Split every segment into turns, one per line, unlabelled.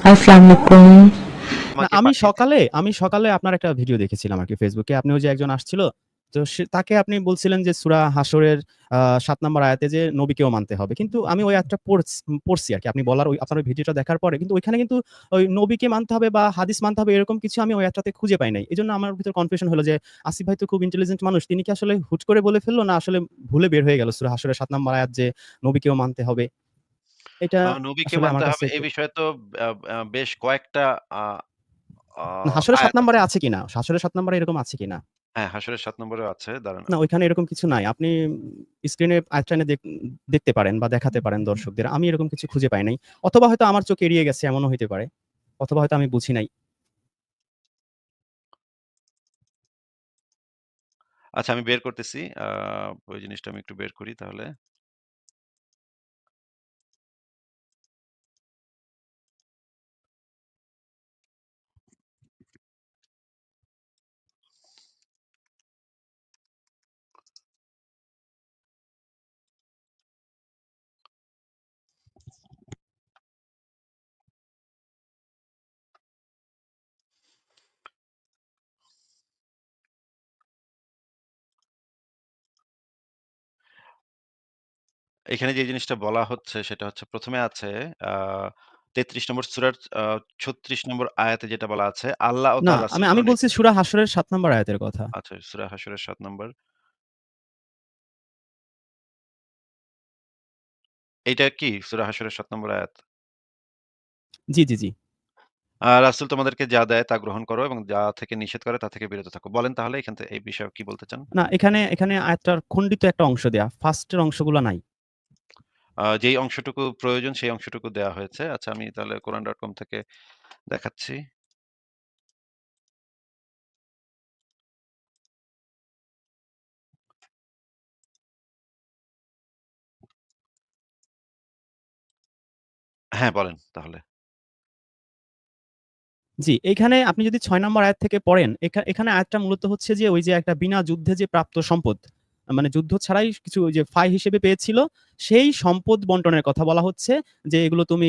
আসসালামু আলাইকুম।
না
আমাকে
আমি
পাঠিয়েছে।
সকালে আপনার একটা ভিডিও দেখেছিলাম আরকি Facebook এ। আপনি ওই যে একজন আসছিল। তো তাকে আপনি বলছিলেন যে সূরা হাসরের ৭ নাম্বার আয়াতে যে নবীকেও মানতে হবে। কিন্তু আমি ওই আয়াতটা পড়ছি আরকি। আপনি বলার আপনার ওই ভিডিওটা দেখার পরে কিন্তু ওইখানে কিন্তু ওই নবীকে মানতে হবে বা হাদিস মানতে হবে এরকম কিছু আমি ওই আয়াতটাতে খুঁজে পাই নাই। এজন্য আমার ভিতর কনফিউশন হলো যে আসিফ ভাই তো খুব ইন্টেলিজেন্ট মানুষ। তিনি কি আসলে হুট করে বলে ফেলল না আসলে ভুলে বের হয়ে গেল সূরা হাসরের ৭ নাম্বার আয়াত যে নবীকেও মানতে হবে। এটা
নবীকে
আসলে
মানতে
আমার কাছে
হবে এই
একটু
বিষয়ে তো আ আ বেশ কয়েকটা আ আ
না হাসরের ৭
আয়াত
নাম্বারে
আছে।
আছে কিনা? হাসরের ৭ নাম্বারে এরকম আছে কিনা?
হ্যাঁ, হাসরের ৭ নম্বরেও আছে। দাঁড়ান
না,
আমি
ওইখানে এরকম কিছু নাই। আপনি স্ক্রিনে আরেকটা এনে দেখতে পারেন বা দেখাতে পারেন দর্শকদের। আমি এরকম কিছু খুঁজে পাই নাই। অথবা হয়তো আমার চোখ এড়িয়ে গেছে এমনও হইতে পারে। অথবা হয়তো আমি বুঝি নাই।
আচ্ছা আমি বের করতেছি। ওই জিনিসটা আমি একটু বের করি তাহলে। এখানে যে জিনিসটা বলা হচ্ছে সেটা হচ্ছে ১ম এ আছে আ ৩৩ নম্বর সূরার ৩৬ নম্বর আয়াতে যেটা বলা আছে, আল্লাহ ও
না,
তার রাসূল
আমি
কোন
আমি বলছি সূরা হাসরের ৭ নাম্বার আয়াতের কথা।
আচ্ছা সূরা হাসরের ৭ নম্বর। এইটা কি সূরা হাসরের ৭ নম্বর আয়াত?
জি, জি, জি।
রাসূল তোমাদেরকে যা দেয় তা গ্রহণ করো এবং যা থেকে নিষেধ করে তা থেকে বিরত থাকো। বলেন তাহলে এই বিষয়ে কি বলতে চান?
না, এখানে আয়াতটার খণ্ডিত একটা অংশ দেয়া। ফার্স্ট এর অংশগুলা নাই।
যেই অংশটুকু প্রয়োজন সেই অংশটুকু দেয়া হয়েছে। আচ্ছা আমি তাহলে Quran.com থেকে দেখাচ্ছি। হ্যাঁ, বলেন তাহলে।
জি, এইখানে আপনি যদি ৬ নাম্বার আয়াত থেকে পড়েন, এখানে আয়াতটা মূলত হচ্ছে যে ওই যে একটা বিনা যুদ্ধে যে প্রাপ্ত সম্পদ, মানে যুদ্ধ ছাড়াই কিছু ওই যে ফায় হিসেবে পেয়েছিল, সেই সম্পদ বন্টনের কথা বলা হচ্ছে যে এগুলো তুমি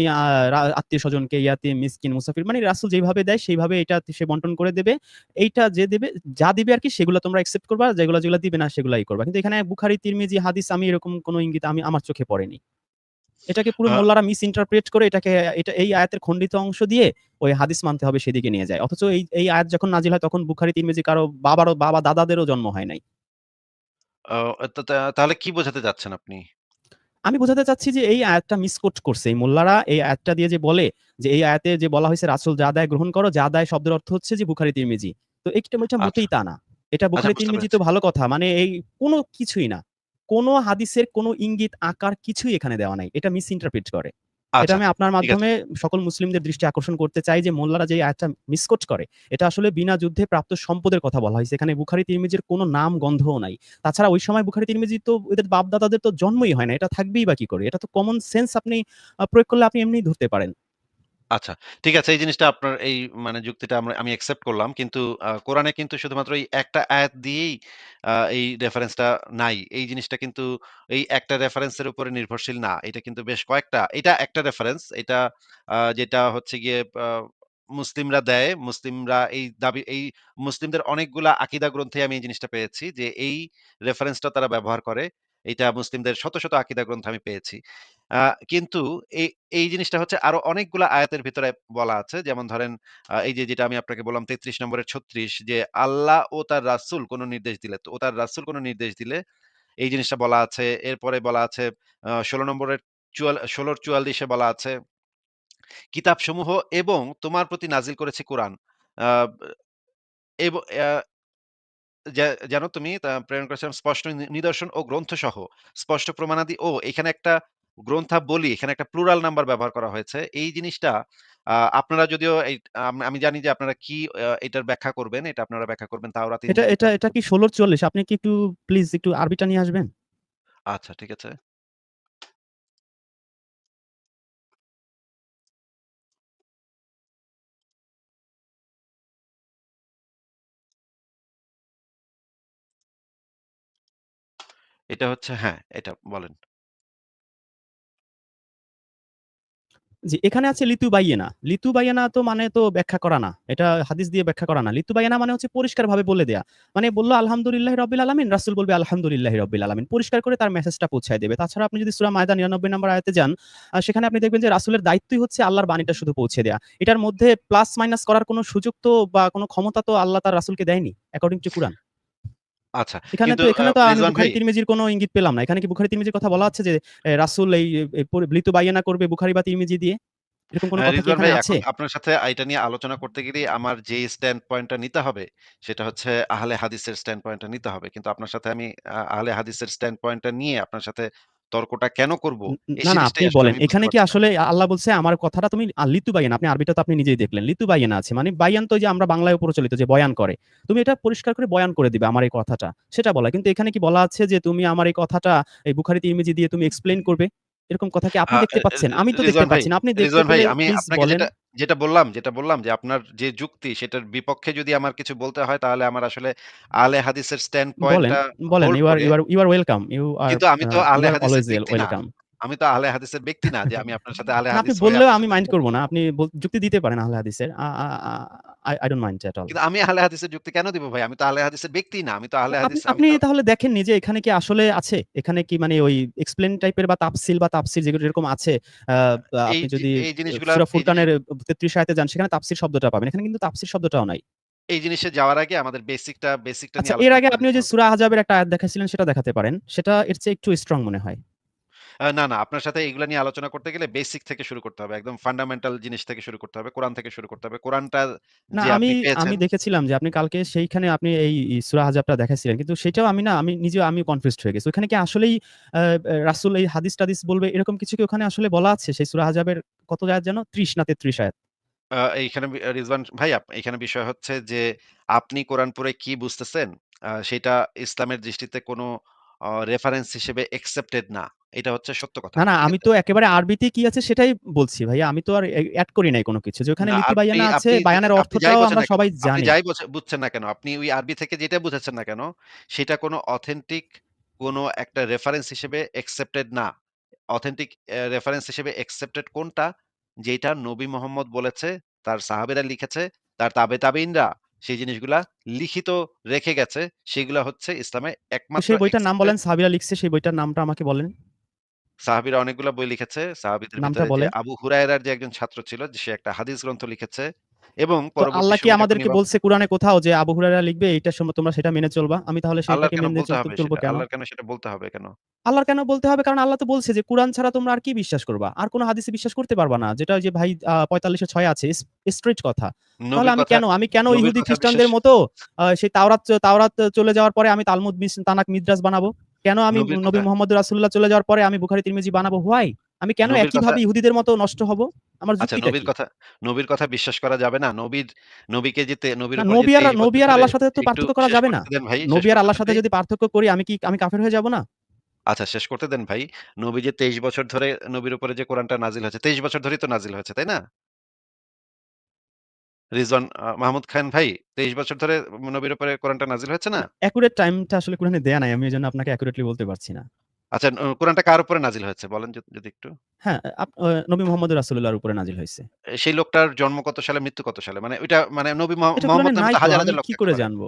আত্মীয়স্বজনকে, ইয়াতীম, মিসকিন, মুসাফির মানে রাসূল যেইভাবে দেয় সেইভাবে এটা সে বন্টন করে দেবে। এইটা যে দেবে যা দিবে আরকি সেগুলো তোমরা অ্যাকসেপ্ট করবা, যেগুলা দিবে না সেগুলাই করবা। কিন্তু এখানে বুখারী, তিরমিজি হাদিস আমি এরকম কোন ইঙ্গিত আমার চোখে পড়েনি। এটাকে পুরো
আ
মোল্লারা মিস ইন্টারপ্রেট করে এই আয়াতের খণ্ডিত অংশ দিয়ে ওই হাদিস মানতে হবে সেদিকে নিয়ে যায়। অথচ এই আয়াত যখন নাজিল হয় তখন বুখারী, তিরমিজি কারো বাবা দাদাদেরও জন্ম হয় নাই।
ও তাহলে কি বোঝাতে চাচ্ছেন আপনি?
আমি বোঝাতে চাচ্ছি যে এই আয়াতটা মিসকোট করছে। এই মোল্লারা এই আয়াতটা দিয়ে যে বলে যে এই আয়াতে যে বলা হইছে রাসূল যা দেয় গ্রহণ করো, যা দেয় শব্দের অর্থ হচ্ছে যে বুখারী, তিরমিজি। তো এটা
আচ্ছা,
মোটেই তা না। এটা
আচ্ছা
বুখারী,
বুঝতে
তিরমিজি তো
পেরেছি।
ভালো কথা। মানে এই কোন কিছুই না। কোন হাদিসের কোন ইঙ্গিত, আকার কিছুই এখানে দেওয়া নাই। এটা মিস ইন্টারপ্রেট করে। এটা
আচ্ছা,
আমি আপনার
ঠিক আছে।
মাধ্যমে সকল মুসলিমদের দৃষ্টি আকর্ষণ করতে চাই যে মোল্লারা যে আয়াতটা মিসকোট করে, এটা আসলে বিনা যুদ্ধে প্রাপ্ত সম্পদের কথা বলা হইছে। এখানে বুখারী, তিরমিজির কোন নাম গন্ধও নাই। তাছাড়া ওই সময় বুখারী, তিরমিজি তো এদের বাপ-দাদাদের তো জন্মই হয় না। এটা থাকবেই বা কি করে? এটা তো কমন সেন্স আপনি প্রয়োগ করলে আপনি এমনিই ধরতে পারেন।
আচ্ছা, ঠিক আছে। এই জিনিসটা আপনার এই মানে যুক্তিটা আমি অ্যাকসেপ্ট করলাম। কিন্তু কোরআনে কিন্তু শুধুমাত্র এই একটা আয়াত দিয়েই এই রেফারেন্সটা নাই। এই জিনিসটা কিন্তু এই একটা রেফারেন্সের উপরে নির্ভরশীল না। এটা কিন্তু বেশ কয়েকটা এটা একটা রেফারেন্স। এটা যেটা হচ্ছে গিয়ে মুসলিমরা দেয়। মুসলিমরা এই মুসলিমদের অনেকগুলা আকীদা গ্রন্থে আমি এই জিনিসটা পেয়েছি যে এই রেফারেন্সটা তারা ব্যবহার করে। এইটা মুসলিমদের শত, শত আকীদা গ্রন্থে আমি পেয়েছি। আ কিন্তু এই এই জিনিসটা হচ্ছে আরো অনেকগুলা আয়াতের ভিতরে বলা আছে। যেমন ধরেন এই যে যেটা আমি আপনাকে বললাম ৩৩ নম্বরের ৩৬ যে আল্লাহ ও তার রাসূল কোন নির্দেশ দিলে ও তার রাসূল কোন নির্দেশ দিলে এই জিনিসটা বলা আছে। এরপরে বলা আছে ১৬ নম্বরের ১৬ র ৪৪ এ বলা আছে, কিতাবসমূহ এবং তোমার প্রতি নাজিল করেছি কুরআন। আ এব অ্যা যেন তুমি প্রেরণ করেছিলাম স্পষ্ট নিদর্শন ও গ্রন্থসহ স্পষ্ট প্রমাণাদি ও এখানে একটা গ্রন্থাবলী, এখানে একটা প্লুরাল নাম্বার ব্যবহার করা হয়েছে। এই জিনিসটা আপনারা যদিও আমি জানি যে আপনারা কি এটার ব্যাখ্যা করবেন। এটা আপনারা ব্যাখ্যা করবেন তাওরাত,
এটা
ইনজিল
এটা এটা কি ১৬ র ৪০? আপনি কি একটু প্লিজ একটু আরবিটা নিয়ে আসবেন?
আচ্ছা ঠিক আছে। এটা হচ্ছে হ্যাঁ, এটা বলেন।
জি, এখানে আছে লিতুবাইয়েনা। লিতুবাইয়েনা তো মানে তো ব্যাখ্যা করা না। এটা হাদিস দিয়ে ব্যাখ্যা করা না। লিতুবাইয়েনা মানে হচ্ছে পরিষ্কারভাবে বলে দেয়া। মানে বলল আলহামদুলিল্লাহি রাব্বিল আলামিন, রাসূল বলবে আলহামদুলিল্লাহি রাব্বিল আলামিন। পরিষ্কার করে তার মেসেজটা পৌঁছায় দেবে। তাছাড়া আপনি যদি সূরা মায়দা ৯৯ নম্বর আয়াতে যান, সেখানে আপনি দেখবেন যে রাসূলের দায়িত্বই হচ্ছে আল্লাহর বাণীটা শুধু পৌঁছে দেয়া। এটার মধ্যে প্লাস মাইনাস করার কোনো সুযোগ তো বা কোনো ক্ষমতা তো আল্লাহ তার রাসূলকে দেয়নি অ্যাকর্ডিং টু কুরআন।
আচ্ছা।
এখানে
কিন্তু
তো এখানে তো আমি
রিজওয়ান
বুখারী
ভাই
তিরমিজির কোনো ইঙ্গিত পেলাম না। এখানে কি বুখারী তিরমিজির কথা বলা আছে যে রাসূল এই লিতুবাইয়েনা করবে বুখারী বা তিরমিজি দিয়ে? এরকম কোনো কথা কি
রিজওয়ান
এখানে
ভাই
আছে?
এখন আপনার সাথে এটা নিয়ে আলোচনা করতে গেলেই আমার যে স্ট্যান্ড পয়েন্টটা নিতে হবে, সেটা হচ্ছে আহলে হাদিসের স্ট্যান্ড পয়েন্টটা নিতে হবে। কিন্তু আপনার সাথে আমি আহলে হাদিসের স্ট্যান্ড পয়েন্টটা নিয়ে আপনার সাথে তর্কটা কেন করব? এই
না, আপনি
জিনিসটাই আসলে
বলেন।
আমি বুঝতে
এখানে কি
পারছি না।
আসলে আল্লাহ বলছে আমার কথাটা তুমি লিতু বাইয়ান, আপনি আরবিটা তো আপনি নিজেই দেখলেন। লিতু বাইয়ান আছে। মানে বায়ান তো ওই যে আমরা বাংলায় প্রচলিত যে বয়ান করে। তুমি এটা পরিষ্কার করে বয়ান করে দিবে আমার এই কথাটা। সেটা বলা। কিন্তু এখানে কি বলা আছে যে তুমি আমার এই কথাটা এই বুখারী তিরমিজি দিয়ে তুমি এক্সপ্লেইন করবে? এরকম কথা কি
আ
আপনি দেখতে
এ এ
পাচ্ছেন? আমি তো দেখতে
রিজওয়ান ভাই,
পাচ্ছি না। আপনি দেখতে পেলে
আমি
প্লিজ
আপনাকে
বলেন।
যেটা বললাম যে আপনার যে যুক্তি সেটার বিপক্ষে যদি আমার কিছু বলতে হয় তাহলে আমার আসলে আহলে হাদিসের স্ট্যান্ড
বলেন,
পয়েন্টটা
বলেন।
হোল্ড
ইউ আর
করে।
You are you are welcome.
কিন্তু আমি তো
ইউ
আহলে
আর
হাদিসের
অলওয়েজ
ব্যক্তি না।
ওয়েলকাম।
আমি তো আহলে হাদিসের ব্যক্তি না যে আমি আপনার সাথে আহলে
না, আপনি
হাদিস হয়ে
বললেও
আপনার
আমি
সাথে
মাইন্ড
তর্ক
করব না।
করব।
আপনি যুক্তি দিতে পারেন আহলে হাদিসের। I don't mind at all.
কিন্তু আমি আহলে হাদিসের যুক্তি কেন দিব ভাই? আমি তো আহলে হাদিসের ব্যক্তি না। আমি তো আহলে
আপনি
হাদিস আমি
আপনি
তো
তাহলে দেখেননি যে এখানে কি আসলে আছে? এখানে কি মানে ওই এক্সপ্লেইন টাইপের বা তাফসিল বা তাফসির যেগুলো যেরকম আছে, আ
এই
আপনি
যে
যদি
এই জিনিসগুলা
সূরা
এই জিনিস
ফুরকানের ৩৩ আয়াতে যান সেখানে তাফসির শব্দটা পাবেন। এখানে কিন্তু তাফসির শব্দটাও নাই।
এই জিনিসে যাওয়ার আগে আমাদের বেসিকটা
আচ্ছা,
নিয়ে
এর
আলোচনা
আগে
করে
আপনি ওই
নিতে
যে
হবে।
সূরা আহজাবের একটা আয়াত দেখাইছিলেন সেটা দেখাতে পারেন। সেটা এর চেয়ে একটু স্ট্রং মনে হয়।
না, আপনার সাথে এগুলা নিয়ে আলোচনা করতে গেলে বেসিক থেকে শুরু করতে হবে। একদম ফান্ডামেন্টাল জিনিস থেকে শুরু করতে হবে। কোরআন থেকে শুরু করতে হবে। কোরআনটা
না,
যে
আমি
আপনি
আমি
পেয়েছেন
দেখেছিলাম যে আপনি কালকে সেইখানে আপনি এই সূরা আহজাবটা দেখাইছিলেন। কিন্তু সেটাও আমি নিজেও কনফিউজড হয়ে গেছি। ওখানে কি আসলেই রাসূল এই হাদিস-টাদিস বলবে এরকম কিছু কি ওখানে আসলে বলা আছে? সেই সূরা আহজাবের কত আয়াত যেন? ৩০ না ৩৩ আয়াত।
এইখানে রিজওয়ান ভাই এখানে বিষয় হচ্ছে যে আপনি কোরআন পড়ে কি বুঝতেছেন সেটা ইসলামের দৃষ্টিতে কোনো রেফারেন্স হিসেবে অ্যাকসেপ্টেড না। এটা হচ্ছে সত্য কথা।
না,
ঠিক
আমি
আছে?
তো একেবারে আরবিতে কি আছে সেটাই বলছি ভাইয়া। আমি তো আর এড করি নাই কোন কিছু। যে ওখানে
না
লিতু
আপনি
বায়ানা আছে,
আপনি
বায়ানের
আপনি যাই
অর্থটাও
বোঝেন
আমরা
না কেন,
সবাই জানি।
বুঝছেন না কেন, আপনি ওই আরবি থেকে যেটা বুঝেছেন না কেন, সেটা কোনো অথেন্টিক কোনো একটা রেফারেন্স হিসেবে অ্যাকসেপ্টেড না। অথেন্টিক রেফারেন্স হিসেবে অ্যাকসেপ্টেড কোনটা? যেটা নবী মোহাম্মদ বলেছে, তার সাহাবীরা লিখেছে, তার তাবেঈনরা সেই জিনিসগুলা লিখিত রেখে গেছে। সেগুলা হচ্ছে ইসলামে
তো
একমাত্র
সেই বইটার নাম
অ্যাকসেপ্টেড।
বলেন, সাহাবীরা লিখছে সেই বইটার নামটা আমাকে বলেন।
সাহাবীরা অনেকগুলা বই লিখেছে। সাহাবীদের
নামটা
ভিতরে যে
বলেন।
আবু হুরায়রার যে একজন ছাত্র ছিল, সে একটা হাদিস গ্রন্থ লিখেছে এবং
তো
পরবর্তী
আল্লাহ কি
সময়ে যখন
আমাদেরকে বলছে কুরআনে কোথাও যে আবু হুরায়রা লিখবে এইটার সময় তোমরা সেটা মেনে চলবা? আমি তাহলে সেটাকে মেনে চলবো কেন?
আল্লাহর কেন সেটা বলতে হবে কেন?
আল্লাহর কেন বলতে হবে? কারণ আল্লাহ তো বলছে যে কুরআন ছাড়া তোমরা আর কি বিশ্বাস করবা? আর কোন হাদিসে বিশ্বাস করতে পারবা না। যেটা ওই যে ভাই ৪৫ এ ৬ আছে স্ট্রেইট কথা। তাহলে
নবীর কথা
আমি কেন
নবীর
ইহুদি
কথা বিশ্বাস
খ্রিস্টানদের মতো সেই তাওরাত চলে যাওয়ার পরে আমি তালমুদ তানাক মিদ্রাস বানাবো? কেন আমি
নবীর
নবী
কথা
মুহাম্মদ রাসূলুল্লাহ চলে যাওয়ার পরে আমি বুখারী তিরমিজি বানাবো? হোয়াই? আমি কেন
নবীর কথা
একইভাবে ইহুদিদের মতো নষ্ট হব? আমার
আচ্ছা
যুক্তিটা কি?
নবীর কথা বিশ্বাস করা যাবে না? নবীকে নবীর
না,
উপর যে ২৩
নবী
বছর
আর
ধরে
আল্লাহর সাথে তো
একটু
পার্থক্য করা
শেষ
যাবে না।
করতে দেন ভাই, শেষ
নবী আর
করতে
আল্লাহর
দেন
সাথে
ভাই।
যদি পার্থক্য করি আমি কাফের হয়ে যাব না?
আচ্ছা শেষ করতে দেন ভাই। নবী যে ২৩ বছর ধরে নবীর উপরে যে কোরআনটা নাজিল হয়েছে, ২৩ বছর ধরেই তো নাজিল হয়েছে, তাই না? রিজওয়ান মাহমুদ খান ভাই ২৩ বছর ধরে নবীর উপরে কোরআনটা নাজিল হয়েছে না?
না, অ্যাকুরেট টাইমটা আসলে কুরআনে দেয়া নাই। আমি এজন্য আপনাকে অ্যাকুরেটলি বলতে পারছি না।
আচ্ছা কোরআনটা কার উপরে নাজিল হয়েছে বলেন যদি একটু?
হ্যাঁ, নবী মুহাম্মদ রাসূলুল্লাহর উপরে নাজিল হইছে।
সেই লোকটার জন্ম কত সালে, মৃত্যু কত সালে? মানে ওইটা মানে নবী
এটা কোরআনে
মোহাম্মদ নামে
নাই
তো
তো।
হাজার,
আমি
হাজার লোক
কি
থাকতে
করে
পারে।
জানবো?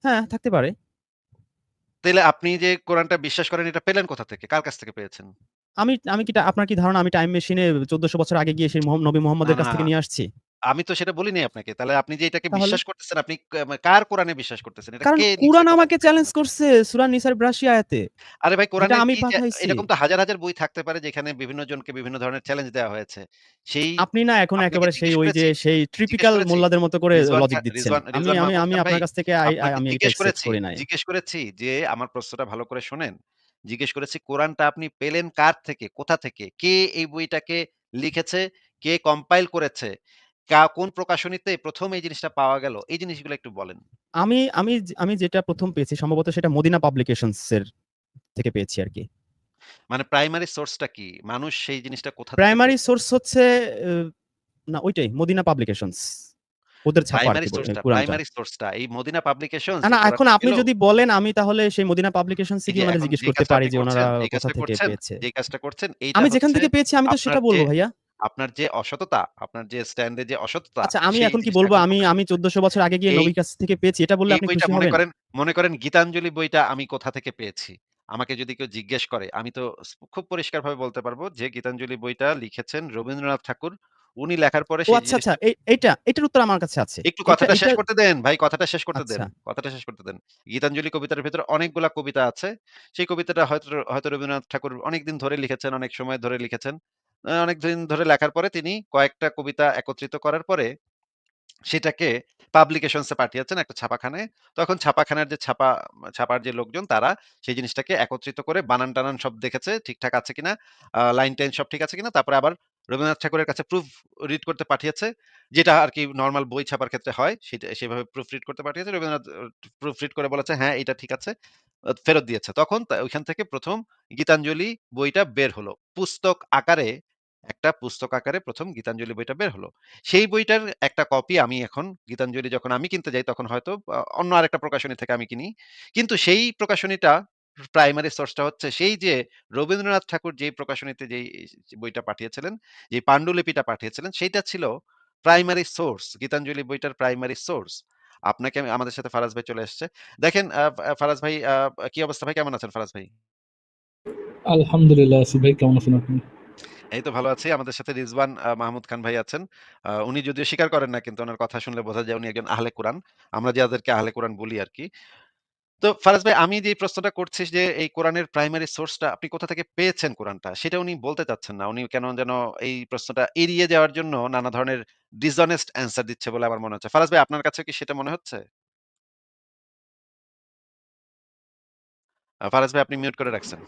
হ্যাঁ, থাকতে পারে।
তাইলে আপনি যে কোরআনটা বিশ্বাস করেন এটা পেলেন কোথা থেকে? কার কাছ থেকে পেয়েছেন?
আমি আমি কি আপনার কি ধারণা আমি টাইম মেশিনে ১৪০০ বছর আগে গিয়ে সেই নবী
না,
মুহাম্মদের কাছ থেকে নিয়ে আসছি?
আমি তো সেটা বলি নাই আপনাকে। তাহলে আপনি যে এটাকে
তাহলে?
বিশ্বাস করতেছেন, আপনি কার কোরআনে বিশ্বাস করতেছেন? এটা
কারণ
কে লিখছে
কুরআন
কোরআন
আমাকে
থেকে
চ্যালেঞ্জ
আপনার?
করছে সূরা নিসার ৮২ আয়াতে।
আরে ভাই
যেটা
কোরআনের
আমি
কি
পাঠাইছি।
এরকম তো হাজার, হাজার বই থাকতে পারে যেখানে বিভিন্ন জনকে বিভিন্ন ধরনের চ্যালেঞ্জ দেওয়া হয়েছে। সেই
আপনি না এখন
আপনাকে
একেবারে সেই ওই যে সেই
জিজ্ঞেস
ট্রিপিক্যাল
করেছি।
মোল্লাদের মতো করে
রিজওয়ান
লজিক
খা
দিচ্ছেন।
রিজওয়ান
আমি
রিজওয়ান
আমি
মাহমুদ
আমি
খান ভাই,
আপনার কাছ থেকে
আপনাকে
আমি এটা অ্যাকসেপ্ট করি নাই।
জিজ্ঞেস করেছি যে আমার প্রশ্নটা ভালো করে শোনেন। জিজ্ঞেস করেছি কোরআনটা আপনি পেলেন কার থেকে? কোথা থেকে? কে এই বইটাকে লিখেছে? কে কম্পাইল করেছে? কোন প্রকাশনীতে ১ম এই জিনিসটা পাওয়া গেল? এই জিনিসগুলো একটু বলেন।
আমি যেটা ১ম পেয়েছি সম্ভবত সেটা মদিনা পাবলিকেশনস এর থেকে পেয়েছি আরকি।
মানে প্রাইমারি সোর্সটা কি? মানুষ সেই জিনিসটা কোথা থেকে
প্রাইমারি
পেয়েছে?
সোর্স হচ্ছে অ না ওইটাই মদিনা পাবলিকেশনস। ওদের ছাপা আরকি কুরআনটা।
প্রাইমারি সোর্সটা এই মদিনা পাবলিকেশনস
না,
এই
এখন
কোরআনটা
আপনি
পেল?
যদি বলেন আমি তাহলে সেই মদিনা পাবলিকেশনস এ
এই যে
গিয়ে উনাদের
এখন
জিজ্ঞেস করতে পারি যে উনারা
যে
কোথা
কাজটা
থেকে
করছেন,
পেয়েছে।
যে কাজটা করছেন এইটা
আমি যেখান
হচ্ছে
থেকে পেয়েছি আমি তো
আপনার
সেটা
যে
বলব ভাইয়া।
আপনার যে অসততা, আপনার যে স্ট্যান্ড এ যে অসততা
আচ্ছা, আমি
সেই
এখন কি
জিনিসটা
বলব
এখন
আমি
প্রকাশ
আমি
পেয়েছে।
১৪০০ বছর আগে গিয়ে
এই
নবীর কাছ থেকে পেয়েছি। এটা বললে
এই
আপনি
বইটা
খুশি
মনে
হবেন?
করেন, মনে করেন গীতাঞ্জলি বইটা আমি কোথা থেকে পেয়েছি? আমাকে যদি কেউ জিজ্ঞেস করে, আমি তো খুব পরিষ্কারভাবে বলতে পারব যে গীতাঞ্জলি বইটা লিখেছেন রবীন্দ্রনাথ ঠাকুর। উনি লেখার পরে
ও
সেই
আচ্ছা, আচ্ছা।
জিনিসটা
এটার উত্তর আমার কাছে আছে।
একটু কথাটা
এইটা
শেষ করতে দেন ভাই, কথাটা শেষ করতে দেন।
আচ্ছা।
কথাটা শেষ করতে দেন। গীতাঞ্জলি কবিতার ভেতরে অনেকগুলা কবিতা আছে। সেই কবিতাটা হয়তো রবীন্দ্রনাথ ঠাকুর অনেকদিন ধরে লিখেছেন, অনেক সময় ধরে লিখেছেন। অনেকদিন ধরে লেখার পরে তিনি কয়েকটা কবিতা একত্রিত করার পরে সেটাকে পাবলিকেশনস এ পাঠিয়েছেন একটা ছাপাখানায়। তখন ছাপাখানার যে ছাপার যে লোকজন তারা সেই জিনিসটাকে একত্রিত করে বানান-টানান সব দেখেছে ঠিকঠাক আছে কিনা, লাইন-টাইন সব ঠিক আছে কিনা। তারপরে আবার রবীন্দ্রনাথ ঠাকুরের কাছে প্রুফ রিড করতে পাঠিয়েছে। যেটা আরকি নরমাল বই ছাপার ক্ষেত্রে হয়। সেভাবে প্রুফ রিড করতে পাঠিয়েছে। রবীন্দ্রনাথ প্রুফ রিড করে বলেছে, "হ্যাঁ, এটা ঠিক আছে।" ফেরত দিয়েছে। তখন ওইখান থেকে ১ম গীতাঞ্জলি বইটা বের হলো। পুস্তক আকারে ১ম গীতাঞ্জলি বইটা বের হলো। সেই বইটার একটা কপি আমি এখন গীতাঞ্জলি যখন আমি কিনতে যাই তখন হয়তো অন্য আরেকটা প্রকাশনী থেকে আমি কিনি। কিন্তু সেই প্রকাশনীটা প্রাইমারি সোর্সটা হচ্ছে সেই যে রবীন্দ্রনাথ ঠাকুর যেই প্রকাশনীতে যেই বইটা পাঠিয়েছিলেন, যে পান্ডুলিপিটা পাঠিয়েছিলেন সেইটা ছিল প্রাইমারি সোর্স। গীতাঞ্জলি বইটার প্রাইমারি সোর্স। আমাদের সাথে ফারাজ ভাই চলে এসেছে। দেখেন ফারাজ ভাই, কি অবস্থা ভাই, কেমন আছেন ফারাজ ভাই?
আলহামদুলিল্লাহ আছি ভাই, কেমন আছেন আপনি?
এই তো ভালো আছি। আমাদের সাথে রিজওয়ান মাহমুদ খান ভাই আছেন। উনি যদিও স্বীকার করেন না কিন্তু উনার কথা শুনলে বোঝা যায় উনি একজন আহলে কুরআন। আমরা যাদেরকে আহলে কুরআন বলি আরকি। তো ফারাজ ভাই, আমি যে প্রশ্নটা করছি যে এই কোরআনের প্রাইমারি সোর্সটা আপনি কোথা থেকে পেয়েছেন কোরআনটা? সেটা উনি বলতে চাচ্ছেন না। উনি কেন যেন এই প্রশ্নটা এড়িয়ে যাওয়ার জন্য নানা ধরনের ডিসঅনেস্ট অ্যান্সার দিচ্ছে বলে আমার মনে হচ্ছে। ফারাজ ভাই, আপনার কাছেও কি সেটা মনে হচ্ছে? ফারাজ ভাই, আপনি মিউট করে রাখছেন।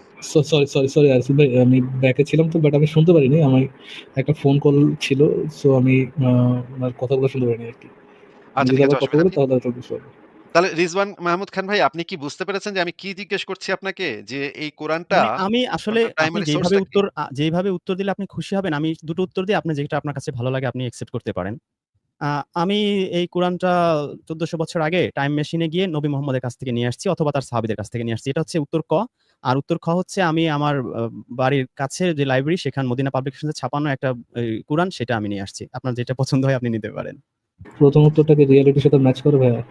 সরি আসিফ ভাই, আমি ব্যাকে ছিলাম তো, বাট আমি শুনতে পারিনি। আমি একটা ফোন কল ছিল, সো আমি আমার কথাগুলো শুনতে পারিনি আর কি। আমি
আচ্ছা,
যদি
ঠিক আছে,
আবার কথা
অসুবিধা
বলি
নেই।
তাহলে হয়তো বুঝতে পারবো।
তাহলে রিজওয়ান মাহমুদ খান ভাই, আপনি কি বুঝতে পেরেছেন যে আমি কি জিজ্ঞেস করছি আপনাকে? যে এই
আমি আসলে
কোরআনটার
আপনি
প্রাইমারি সোর্সটা কি?
যেইভাবে উত্তর দিলে আপনি খুশি হবেন, আমি ২ টো উত্তর দিই। আপনি যেটা আপনার কাছে ভালো লাগে আপনি একসেপ্ট করতে পারেন। আ আমি এই কুরআনটা ১৪০০ বছর আগে টাইম মেশিনে গিয়ে নবী মুহাম্মদের কাছ থেকে নিয়ে আসছি অথবা তার সাহাবীদের কাছ থেকে নিয়ে আসছি। এটা হচ্ছে উত্তর ক। আর উত্তর খ হচ্ছে আমি আমার বাড়ির কাছে যে লাইব্রেরি সেখানে মদিনা পাবলিকেশনস এ ছাপানো একটা কুরআন সেটা আমি নিয়ে আসছি। আপনার যেটা পছন্দ হয় আপনি নিতে পারেন।
প্রথম উত্তরটাকে রিয়ালিটির সাথে ম্যাচ করে ভাইয়া।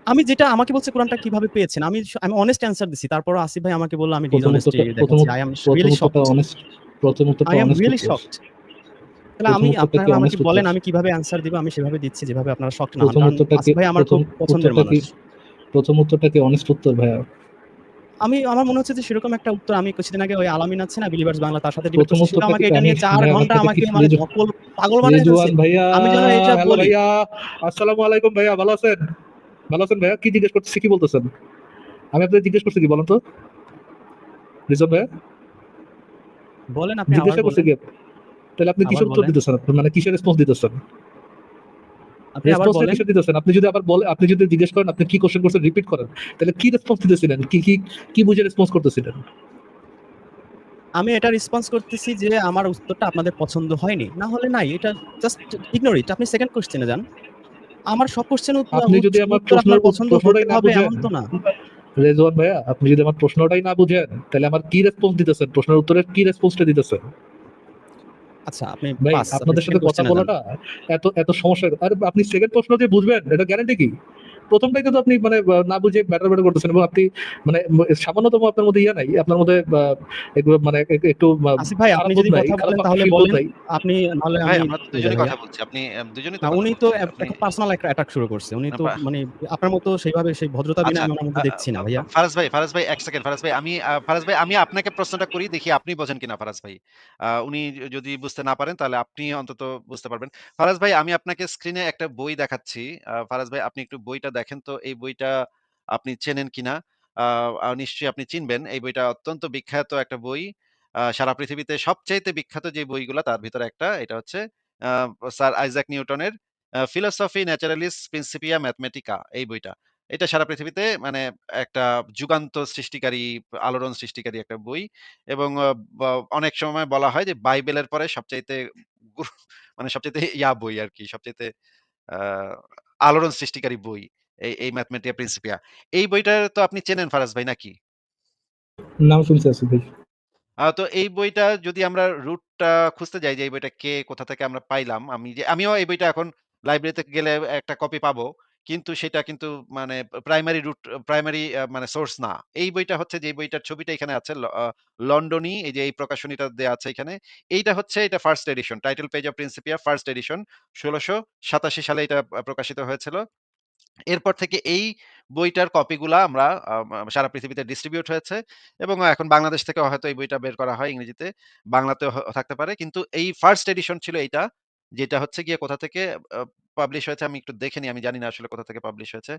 আমি যেটা আমাকে বলছে কুরআনটা কিভাবে পেয়েছেন? আমি অনেস্ট অ্যান্সার দিছি। তারপরও আসিফ ভাই আমাকে বলল আমি
প্রথম
ডিসঅনেস্টি
উত্তরটা প্রথম
দেখাচ্ছি।
উত-
I am
প্রথম
really
উত্তরটা
shocked.
অনেস্ট প্রথম উত্তরটা
I am
অনেস্ট
really
উত্তর।
shocked. তাহলে
প্রথম উত্তরটা কি
আপনারা আমাকে
অনেস্ট উত্তর?
বলেন আমি কিভাবে অ্যান্সার দিব আমি সেভাবে দিচ্ছি যেভাবে আপনারা শকড না হন।
প্রথম
কারণ
উত্তরটা কি
আসিফ ভাই আমার
প্রথম
খুব পছন্দের
উত্তরটা কি
মানুষ।
প্রথম উত্তরটা কি অনেস্ট উত্তর ভাইয়া?
আমার মনে হচ্ছে যে সেরকম একটা উত্তর আমি কিছুদিন আগে ওই আলামিন আছে না বিলিভার্স বাংলা তার সাথে ডিবেট
প্রথম
করছি। সেও
উত্তরটা কি
আমাকে এটা
আমি
নিয়ে ৪
ভাইয়া, আমার
ঘন্টা
কথা কি
আমাকে মানে পাগল বানায় ফেলছে।
রিজওয়ান ভাইয়া,
আমি যেন এটা
হ্যালো
বলি।
ভাইয়া, আসসালামু আলাইকুম ভাইয়া, ভালো আছেন? ভালো আছেন ভাইয়া? কি জিজ্ঞেস করতেছি, কি বলতেছেন? আমি আপনাকে জিজ্ঞেস করছি কি বলেন তো, রিজওয়ান ভাইয়া?
বলেন আপনি আবার
জিজ্ঞাসা করছি
বলেন,
কি? তাহলে আপনি
আবার
কিসের উত্তর
বলেন।
দিতেছেন? আপনি মানে কিসের রেসপন্স দিতেছেন?
আপনি আবার
রেসপন্সটা
বলেন।
কিসের দিতেছেন? আপনি যদি জিজ্ঞেস করেন আপনি কি কোশ্চেন করছেন রিপিট করেন। তাহলে কি রেসপন্স দিতেছিলেন? কি বুঝে রেসপন্স করতেছিলেন?
আমি এটা রেসপন্স করতেছি যে আমার উত্তরটা আপনাদের পছন্দ হয়নি। না হলে নাই। এটা জাস্ট ইগনোর ইট। আপনি সেকেন্ড কোয়েশ্চেনে যান। আমার সব কোয়েশ্চেনের
আপনি যদি আমার
উত্তর আপনার পছন্দ হতে
প্রশ্নটাই না
হবে
বুঝেন,
এমন তো না।
রেজওয়ান ভাইয়া, আপনি যদি আমার প্রশ্নটাই না বুঝেন তাহলে আমার কি রেসপন্স দিতেছেন? প্রশ্নের উত্তরের কি রেসপন্সটা দিতেছেন?
আচ্ছা আপনি
ভাই,
পাস। আপনি
আপনাদের সাথে
সেকেন্ড
কথা
কোয়েশ্চেনে যান।
বলাটা এত এত সমস্যা। আরে আপনি সেকেন্ড প্রশ্ন যে বুঝবেন এটা গ্যারান্টি কি? প্রথমটাই তো আপনি মানে না বুঝে ব্যাটার করতেছেন, এবং আপনি মানে সামান্যতম আপনার মধ্যে ইয়ে নাই, আপনার মধ্যে মানে একটু
আসিফ ভাই
খারাপ
আপনি
বোধ
যদি
নাই,
কথা
খারাপ
বলেন তাহলে
ফিল বোধ
বলেন।
নাই।
আপনি নাহলে
ভাই,
আমি
আমরা তো
চলে যাই
দুজনেই
ভাইয়া।
কথা বলছি। দুজনেই তো
না
কথা
উনি তো
বলছি। আপনি
একটা পার্সোনাল অ্যাটাক শুরু করছে। উনি
না
তো
পা
মানে আপনার মতো সেইভাবে সেই ভদ্রতা
আচ্ছা,
বিনয় আমি ওনার
আ
মধ্যে দেখছি না
আ
ভাইয়া।
ফারাজ ভাই ১ সেকেন্ড। ফারাজ ভাই, আমি আপনাকে প্রশ্নটা করি, দেখি আপনি বোঝেন কিনা ফারাজ ভাই। উনি যদি বুঝতে না পারেন তাহলে আপনি অন্তত বুঝতে পারবেন। ফারাজ ভাই, আমি আপনাকে স্ক্রিনে একটা বই দেখাচ্ছি। ফারাজ ভাই, আপনি একটু বইটা দেখেন তো এই বইটা আপনি চেনেন কিনা? আ আ নিশ্চয়ই আপনি চিনবেন। এই বইটা অত্যন্ত বিখ্যাত একটা বই। সারা পৃথিবীতে সবচাইতে বিখ্যাত যে বইগুলা তার ভিতরে একটা। এটা হচ্ছে আ স্যার আইজ্যাক নিউটনের 'ফিলোসফি ন্যাচারালিস প্রিন্সিপিয়া ম্যাথমেটিকা' এই বইটা। এটা সারা পৃথিবীতে মানে একটা যুগান্ত সৃষ্টিকারী, আলোড়ন সৃষ্টিকারী একটা বই, এবং ব অনেক সময় বলা হয় যে বাইবেলের পরে সবচাইতে গুরু মানে সবচাইতে বই আরকি। সবচাইতে আ আলোড়ন সৃষ্টিকারী বই। এই ম্যাথমেটিকা প্রিন্সিপিয়া। এই বইটা তো আপনি চেনেন ফারাজ ভাই নাকি?
নাম শুনছি আসিফ ভাই।
তো এই বইটা যদি আমরা রুটটা খুঁজতে যাই যে এই বইটা কে কোথা থেকে আমরা পাইলাম, আমিও এই বইটা এখন লাইব্রেরিতে গেলে একটা কপি পাবো। কিন্তু সেটা কিন্তু মানে প্রাইমারি মানে সোর্স না। এই বইটা হচ্ছে যে বইটার ছবিটা এখানে আছে লন্ডনী, এই যে এই প্রকাশনীটা দেয়া আছে এখানে। এটা first addition. Title page of Principia first addition ১৬৮৭ সালে এটা প্রকাশিত হয়েছিল। এরপর থেকে এই বইটার কপিগুলা আমরা সারা পৃথিবীতে ডিস্ট্রিবিউট হয়েছে এবং এখন বাংলাদেশ থেকেও হয়তো এই বইটা বের করা হয় ইংরেজিতে। বাংলাতেও থাকতে পারে। কিন্তু এই ফার্স্ট এডিশন ছিল এইটা। যেটা হচ্ছে গিয়ে কোথা থেকে আ পাবলিশ হয়েছে আমি একটু দেখে নিই। আমি জানি না আসলে কোথা থেকে পাবলিশ হয়েছে।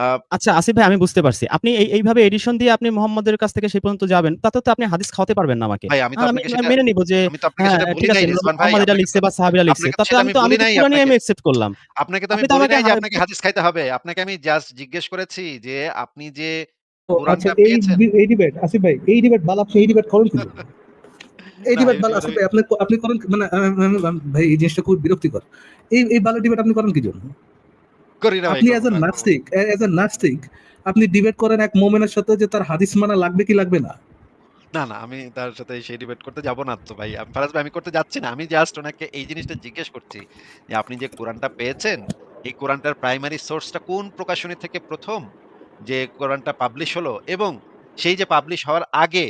আ
আচ্ছা আসিফ ভাই, আমি বুঝতে পারছি। আপনি এইভাবে এডিশন দিয়ে আপনি মোহাম্মদের কাছ থেকে সেই পর্যন্ত যাবেন। তাতে তো আপনি হাদিস খাওয়াতে পারবেন না আমাকে।
ভাই
আমি মেনে নিব যে
আমি তো আপনাকে
হ্যাঁ,
সেটা বলি
ঠিক
নাই
আছে,
রিজওয়ান ভাই।
মোহাম্মদ এটা লিখছে বা সাহাবীরা লিখছে।
আপনাকে তো
তাতে
সেটা
আমি
আমি
তো
বলি
আমি তো
নাই
কুরআনই
আপনাকে।
আমি অ্যাকসেপ্ট করলাম।
আপনাকে তো আমি
আপনি তো
বলি
আমাকে
নাই যে আপনাকে হাদিস খাইতে হবে। আপনাকে আমি জাস্ট জিজ্ঞেস করেছি যে আপনি যে
ও আচ্ছা,
কোরআনটা পেয়েছেন।
এই ডিবেট আসিফ ভাই, এই ডিবেট বাল আপনি এই ডিবেট করেন কি জন্য? এই
না
ডিবেট
এই
বাল
ডিবেট
আসিফ
আমি
ভাই, আপনি করেন মানে ভাই এই জিনিসটা খুব বিরক্তিকর। এই বালের ডিবেট আপনি করেন কি জন্য?
করি না ভাই,
আপনি
করব না, করব না।
অ্যাজ এ নাস্তিক আপনি ডিবেট করেন এক মোমেনের সাথে যে তার হাদিস মানা লাগবে কি লাগবে না।
না, না আমি তার সাথে সেই ডিবেট করতে যাব না তো ভাই। ফারাজ ভাই আমি করতে যাচ্ছি না। আমি জাস্ট উনাকে এই জিনিসটা জিজ্ঞেস করছি যে আপনি যে কোরআনটা পেয়েছেন, এই কোরআনটার প্রাইমারি সোর্সটা কোন প্রকাশনী থেকে ১ম যে কোরআনটা পাবলিশ হলো এবং সেই যে পাবলিশ হওয়ার আগে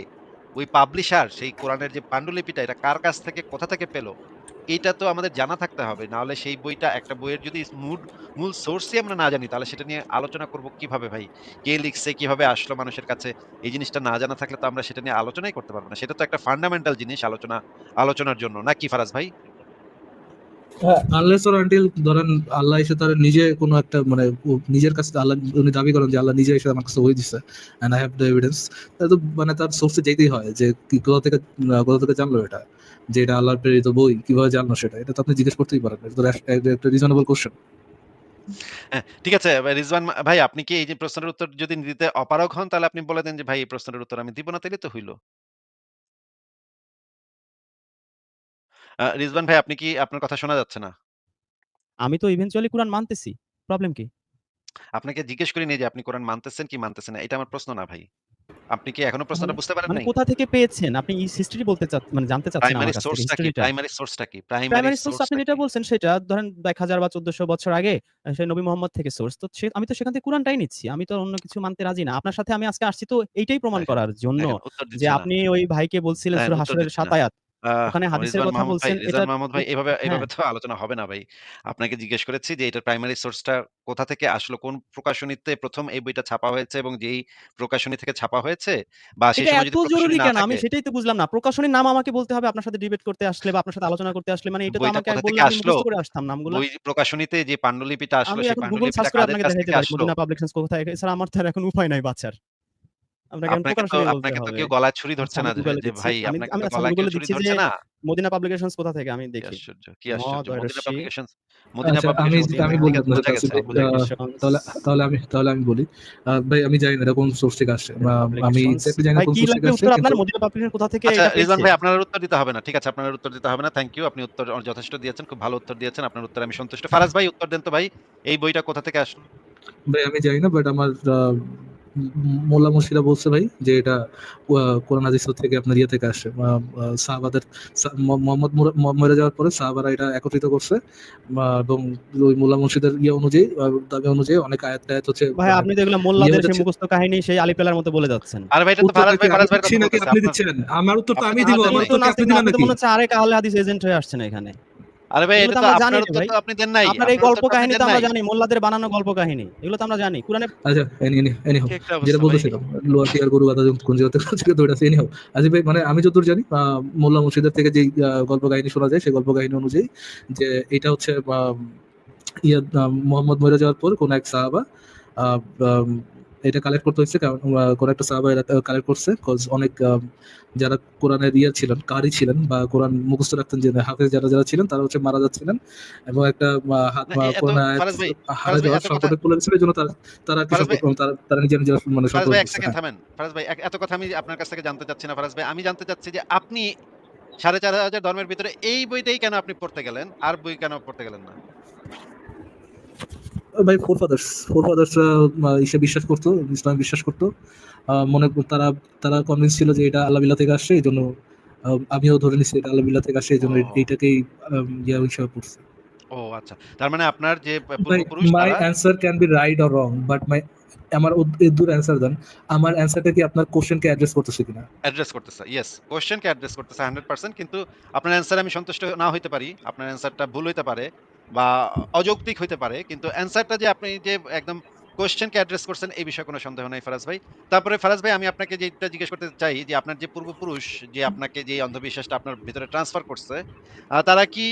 ওই পাবলিশার সেই কোরআনের যে পান্ডুলিপিটা এটা কার কাছ থেকে কোথা থেকে পেল? এইটা তো আমাদের জানা থাকতে হবে। না হলে সেই বইটা একটা বইয়ের যদি মূল সোর্সই আমরা না জানি তাহলে সেটা নিয়ে আলোচনা করব কিভাবে ভাই? কে লিখছে? কিভাবে আসলো মানুষের কাছে? এই জিনিসটা না জানা থাকলে তো আমরা সেটা নিয়ে আলোচনাই করতে পারব না। সেটা তো একটা ফান্ডামেন্টাল জিনিস আলোচনার জন্য। নাকি ফারাজ ভাই?
হ্যাঁ, আনলেস অর আনটিল ধরেন আল্লাহ এসে তার নিজে কোনো একটা মানে নিজের কাছে আল্লাহ উনি দাবি করেন যে আল্লাহ নিজে এসে আমার কাছে ওই দিচ্ছে and I have the evidence. তো মানে তার সোর্সে যেতেই হয় যে কি কোথা থেকে জানলো এটা, যে এটা আল্লাহর প্রেরিত বই, কিভাবে জানলো সেটা, এটা তো আপনি জিজ্ঞেস করতেই পারেন। এটা তো একটা রিজনেবল কোশ্চেন।
হ্যাঁ, ঠিক আছে রিজওয়ান ভাই আপনি কি এই যে প্রশ্নের উত্তর যদি দিতে অপারগ হন তাহলে আপনি বলে দেন যে ভাই এই প্রশ্নের উত্তর আমি দিব না তাইলে তো হইল। রিজওয়ান ভাই আপনি কি আপনার কথা শোনা যাচ্ছে না?
আমি তো ইভেনচুয়ালি কুরআন মানতেছি। প্রবলেম কি?
আপনাকে জিজ্ঞেস করিনি যে আপনি কোরআন মানতেছেন কি মানতেছেন না। এটা আমার প্রশ্ন না ভাই। আপনি কি এখনো
মানে
প্রশ্নটা বুঝতে পারেন
মানে
নাই?
কোথা থেকে পেয়েছেন? আপনি হিস্ট্রি বলতে মানে জানতে চাচ্ছেন
প্রাইমারি
আমার কাছ থেকে
সোর্সটা কি?
হিস্টরিটা।
প্রাইমারি সোর্সটা কি? প্রাইমারি
প্রাইমারি সোর্স আপনি
সোর্সটা
যেটা
কি?
বলছেন সেটা ধরেন ১০০০ বা ১৪০০ বছর আগে সেই নবী মোহাম্মদ থেকে সোর্স। তো আমি তো সেখান থেকে কুরআনটাই নিচ্ছি। আমি তো অন্য কিছু মানতে রাজি না। আপনার সাথে আমি আজকে আসছি তো এইটাই প্রমাণ
দেখেন,
করার জন্য
দেখেন উত্তর
যে
দিচ্ছে না।
আপনি ওই ভাইকে বলছিলেন
দেখেন
সূরা
উত্তর
হাসরের
দিচ্ছে
৭
না।
আয়াত। ওখানে হাদিসের কথা বলছেন এটা
রিজওয়ান মাহমুদ ভাই এভাবে
হ্যাঁ।
তো আলোচনা হবে না ভাই। আপনাকে জিজ্ঞেস করেছি যে এটার প্রাইমারি সোর্সটা কোথা থেকে আসলো? কোন প্রকাশনীতে ১ম এই বইটা ছাপা হয়েছে এবং যেই প্রকাশনী থেকে ছাপা হয়েছে বা সেই
এটা
সময়
এত
যদি প্রকাশনী
জরুরি
না
কেন? আমি
থাকে,
সেটাই তো বুঝলাম না। প্রকাশনীর নাম আমাকে বলতে হবে আপনার সাথে ডিবেট করতে আসলে বা আপনার সাথে আলোচনা করতে আসলে মানে এটা তো
বইটা
আমাকে
কোথা
বললে
থেকে
আমি
আসলো?
মুখস্থ করে আসতাম নামগুলা।
বই প্রকাশনীতে যে পান্ডুলিপিটা আসলো
আমি
সেই
এখন গুগল সার্চ
পান্ডুলিপিটা
করে
কাদের
আপনাকে
কাছ
দেখাইতে
থেকে
পারি
আসলো?
মদিনা পাবলিকেশনস কোথায়। এছাড়া আমার তো আর এখন উপায় নাই বাঁচার। আপনাকে এখন প্রকাশনী বলতে
আপনাকে তো
হবে।
কেউ গলায় ছুরি
আচ্ছা
ধরছে
আমি
না যে
গুগলে
যে
দিচ্ছি।
ভাই আপনাকে তো
আমি
গলায় কেউ
গুগলে
ছুরি
দিচ্ছি যে
ধরছে না।
মদিনা পাবলিকেশনস কোথা থেকে আমি
কি
দেখি।
আশ্চর্য! কি আশ্চর্য!
মদর্শী
মদিনা
আচ্ছা,
পাবলিকেশনস
মদিনা
আমি
ঠিক
বলি
আছে
আপনাকে
বোঝা
আসিফ
গেছে,
ভাই,
বোঝা গেছে।
পাবলিকেশনস
তাহলে আমি বলি। ভাই আমি জানি না এটা কোন সোর্স থেকে আসছে। আমি
পাবলিকেশনস
এক্সাক্টলি জানি না
ভাই
কোন
কি
সোর্স থেকে
লাগবে
আসছে,
উত্তর আপনার?
কিন্তু
মদিনা পাবলিকেশন কোথা থেকে
আচ্ছা
এটা
রিজওয়ান
পেয়েছে?
ভাই আপনার আর উত্তর দিতে হবে না। ঠিক আছে আপনার উত্তর দিতে হবে না। Thank you. আপনি উত্তর যথেষ্ট দিয়েছেন। খুব ভালো উত্তর দিয়েছেন। আপনার উত্তরে আমি সন্তুষ্ট। ফারাজ ভাই উত্তর দেন তো ভাই। এই বইটা কোথা থেকে আসলো?
ভাই আমি জানি না, বাট আমার মোল্লা মুর্শিদা বলছে ভাই যে এটা কোরআন হাদিস থেকে আপনার ইয়ে থেকে আসে। সাহাবাদের মোহাম্মদ মরে যাওয়ার পরে সাহাবারা এটা একত্রিত করছে এবং ওই মোল্লা মুর্শিদের ইয়ে অনুযায়ী দাবি অনুযায়ী অনেক আয়াত টায়াত হচ্ছে
ভাই
মানে
আপনি তো এগুলো
ইয়ে
মোল্লাদের
হয়ে
সেই
যাচ্ছে।
মুখস্থ কাহিনী সেই আলিপেলার মতো বলে যাচ্ছেন।
আরে ভাই এটা তো
উত্তরটা কি আমি
ফারাজ ভাইয়ের
দিচ্ছি
কথা
নাকি
বলতেছে।
আপনি দিচ্ছেন? আমার উত্তর তো আমি
আপনার
দিব,
তো দেন
আমার
নাই।
তো
উত্তর কি আপনি
নাস্তিক না,
দিবেন
আপনি তো
নাকি?
মনে হচ্ছে আরেক আহলে হাদিস এজেন্ট হয়ে আসছেন এখানে।
আরে ভাই
এগুলো
এটা
তো
তো
আমরা জানি
আপনার
রে
উত্তর
ভাই।
তো আপনি দেন নাই।
আপনার এই
আপনার
গল্প
উত্তর তো আপনি
কাহিনী তো
দেন
আমরা
নাই।
জানি, মোল্লাদের বানানো গল্প কাহিনী। এগুলো তো আমরা জানি। কোরআনে
আচ্ছা, এনি
কি একটা
যেটা
অবস্থা ভাই।
বলতেছিলাম লোয়ার টিয়ার গরু গাদা কোন জায়গা থেকে দৌড়াচ্ছে এনি হোক। আজিব ভাই মানে আমি যতদূর জানি মোল্লা মুর্শিদের থেকে যে গল্প কাহিনী শোনা যায় সেই গল্প কাহিনী অনুযায়ী যে এটা হচ্ছে মোহাম্মদ মরে যাওয়ার পর কোন এক সাহাবা আহ, আম, এটা কালেক্ট করতে হয়েছে, কারণ কোন একটা সাহাবা এটা কালেক্ট করছে কজ অনেক যারা কোরআনের ছিলেন, কারি ছিলেন বা কোরআন মুখস্থ রাখতেন, যে হাফেজ যারা যারা ছিলেন তারা হচ্ছে মারা যাচ্ছিলেন এবং একটা
না এত
কোরআন আয়াত হারা যাওয়ার
এত কথা
সংকটে পড়ে গেছিল, এই জন্য তারা কি
ফারাজ ভাই
তারা নিজের নিজের মানে
ফারাজ ভাই
সংকট
১
করছে।
সেকেন্ড
হ্যাঁ,
থামেন। ফারাজ ভাই এত কথা আমি আপনার কাছ থেকে জানতে চাচ্ছি না ফারাজ ভাই। আমি জানতে চাচ্ছি যে আপনি ৪,৫০০ ধর্মের ভিতরে এই বইটাই কেন আপনি পড়তে গেলেন? আর বই কেন পড়তে গেলেন না?
ভাই ফোর ফাদার্সরা ইসে বিশ্বাস করতো, ইসলামে বিশ্বাস করতো। মনে তারা তারা কনভিন্স ছিল যে এটা আল্লাহ বিল্লাহ থেকে আসছে, এই জন্য আমিও ধরে নিচ্ছি এটা আল্লাহ বিল্লাহ থেকে আসে, এই জন্য
ও,
এইটাকেই ইয়া হিসাবে পড়ছে।
ও আচ্ছা। তার মানে আপনার যে
ভাই
পূর্বপুরুষ
মাই
তারা
answer can be right or wrong, but আমার এর অ্যান্সার দেন, আমার অ্যান্সারটা কি আপনার কোশ্চেনকে অ্যাড্রেস করতেছে কিনা?
অ্যাড্রেস করতেছে। ইয়েস, কোয়েশ্চেন কে অ্যাড্রেস করতেছে 100% কিন্তু আপনার অ্যান্সারে আমি সন্তুষ্ট না হইতে পারি। আপনার অ্যান্সারটা ভুল হইতে পারে বা অযৌক্তিক হইতে পারে। কিন্তু অ্যান্সারটা যে আপনি যে একদম কোয়েশ্চেন কে অ্যাড্রেস করছেন এই বিষয়ে কোনো সন্দেহ নাই ফারাজ ভাই। তারপরে ফারাজ ভাই আমি আপনাকে যেটা জিজ্ঞেস করতে চাই যে আপনার যে পূর্বপুরুষ যে আপনাকে যে অন্ধবিশ্বাসটা আপনার ভেতরে ট্রান্সফার করছে, তারা কি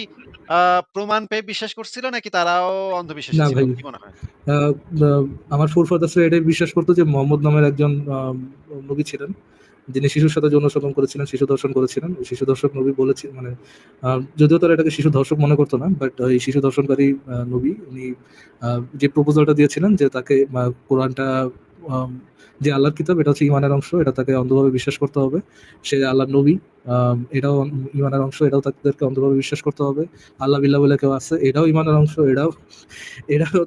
আ প্রমাণ পেয়ে বিশ্বাস করছিল নাকি তারাও অন্ধবিশ্বাসী
না
ছিল?
ভাই,
কি মনে হয়?
আহ, আমার ফোরফাদার্সরা এটাই বিশ্বাস করতো যে মোহাম্মদ নামের একজন নবী ছিলেন, যিনি শিশুর সাথে যৌন শোষণ করেছিলেন, শিশু ধর্ষণ করেছিলেন। ওই শিশু ধর্ষক নবী বলেছে, মানে যদিও তারা এটাকে শিশু ধর্ষক মনে করতো না, বাট এই শিশু ধর্ষণকারী নবী উনি যে প্রপোজালটা দিয়েছিলেন যে তাকে কোরআনটা আম, যে আল্লাহর কিতাব, এটা হচ্ছে ইমানের অংশ, এটা তাকে অন্ধভাবে বিশ্বাস করতে হবে। সে আল্লাহর নবী, এটাও ইমানের অংশ, এটাও তাদেরকে অন্ধভাবে বিশ্বাস করতে হবে। আল্লাহ বিল্লাহ বলে কেউ আছে, এটাও ইমানের অংশ, এটাও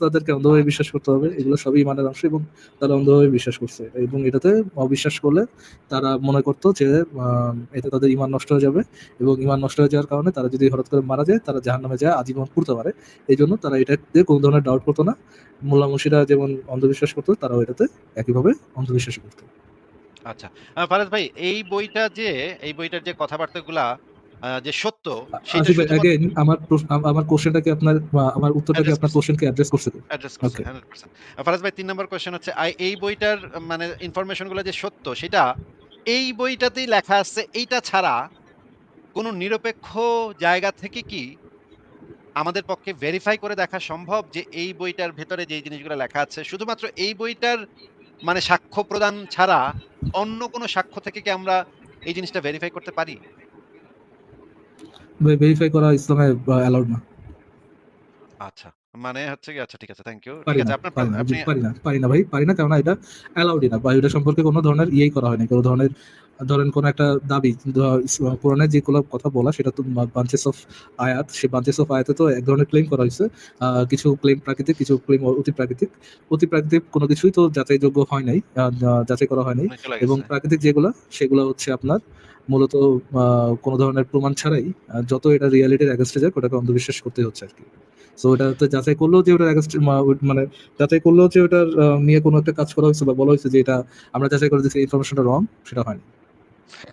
তাদেরকে অন্ধভাবে
আচ্ছা,
বিশ্বাস করতে হবে।
বুঝেছি।
এগুলো সবই ইমানের অংশ, এবং তারা অন্ধভাবে বিশ্বাস করছে, এবং এটাতে অবিশ্বাস করলে তারা মনে করতো যে এতে তাদের ইমান নষ্ট হয়ে যাবে, এবং ইমান নষ্ট হয়ে যাওয়ার কারণে তারা যদি হঠাৎ করে মারা যায় তারা জাহান্নামে যায় আজীবন পড়তে পারে। এই জন্য তারা এটাতে কোনো ধরনের ডাউট করতো না। মোল্লা মুন্সিরা যেমন অন্ধবিশ্বাস করতো, তারাও এটাতে একইভাবে অন্ধবিশ্বাস করতো।
আচ্ছা। ফারাজ ভাই এই বইটার যে কথাবার্তাগুলা যে সত্য সেটা
আসিফ ভাই,
শুধুমাত্র
again, আমার কোশ্চেনটা কি আপনার আমার উত্তরটা কি
অ্যাড্রেস
আপনার
করছে।
কোশ্চেনকে অ্যাড্রেস করছে?
অ্যাড্রেস করছে
ওকে।
100%। ফারাজ ভাই ৩ নাম্বার কোয়েশ্চেন হচ্ছে এই বইটার মানে ইনফরমেশন গুলো যে সত্য সেটা এই বইটাতেই লেখা আছে এইটা ছাড়া কোন নিরপেক্ষ জায়গা থেকে কি আমাদের পক্ষে ভেরিফাই করে দেখা সম্ভব যে এই বইটার ভেতরে যেই জিনিসগুলো লেখা আছে শুধুমাত্র এই বইটার মানে সাক্ষ্য প্রদান ছাড়া অন্য কোন সাক্ষ্য থেকে কি আমরা এই জিনিসটা ভেরিফাই করতে পারি?
ভেরিফাই করা ইসলামে অ্যালাউড না।
আচ্ছা। মানে হচ্ছে গিয়ে আচ্ছা ঠিক আছে, থ্যাংক ইউ। ঠিক
পারি না,
আছে আপনার
পারি না, জি,
আপনি
পারি না ভাই, পারি না, কেননা এটা অ্যালাউডই না, বা এটা সম্পর্কে কোনো ধরনের ইয়েই করা হয়নি, কোনো ধরনের ধরেন কোনো একটা দাবি কোরআনের যেগুলো কথা বলা, সেটা তো বাঞ্চেস অফ আয়াত, সেই বাঞ্চেস অফ আয়াতে তো এক ধরনের ক্লেম করা হয়েছে। কিছু ক্লেম প্রাকৃতিক, কিছু ক্লেম অতি প্রাকৃতিক। অতি প্রাকৃতিক কোনো কিছুই তো যাচাইযোগ্য হয় নাই, যাচাই করা হয় নাই।
মানে চলে
এবং
গেছে।
প্রাকৃতিক যেগুলো, সেগুলো হচ্ছে আপনার মূলত কোনো ধরনের প্রমাণ ছাড়াই যত এটা রিয়ালিটির অ্যাগেন্স্টে যায় ওটাকে অন্ধবিশ্বাস করতে হচ্ছে আর কি। সো ওটাতে যাচাই করলেও যে ওটার against মানে যাচাই করলেও যে ওটার নিয়ে কোনো একটা কাজ করা হয়েছে বা বলা হয়েছে যে এটা আমরা যাচাই করে দিচ্ছি ইনফরমেশনটা রং, সেটা হয়নি।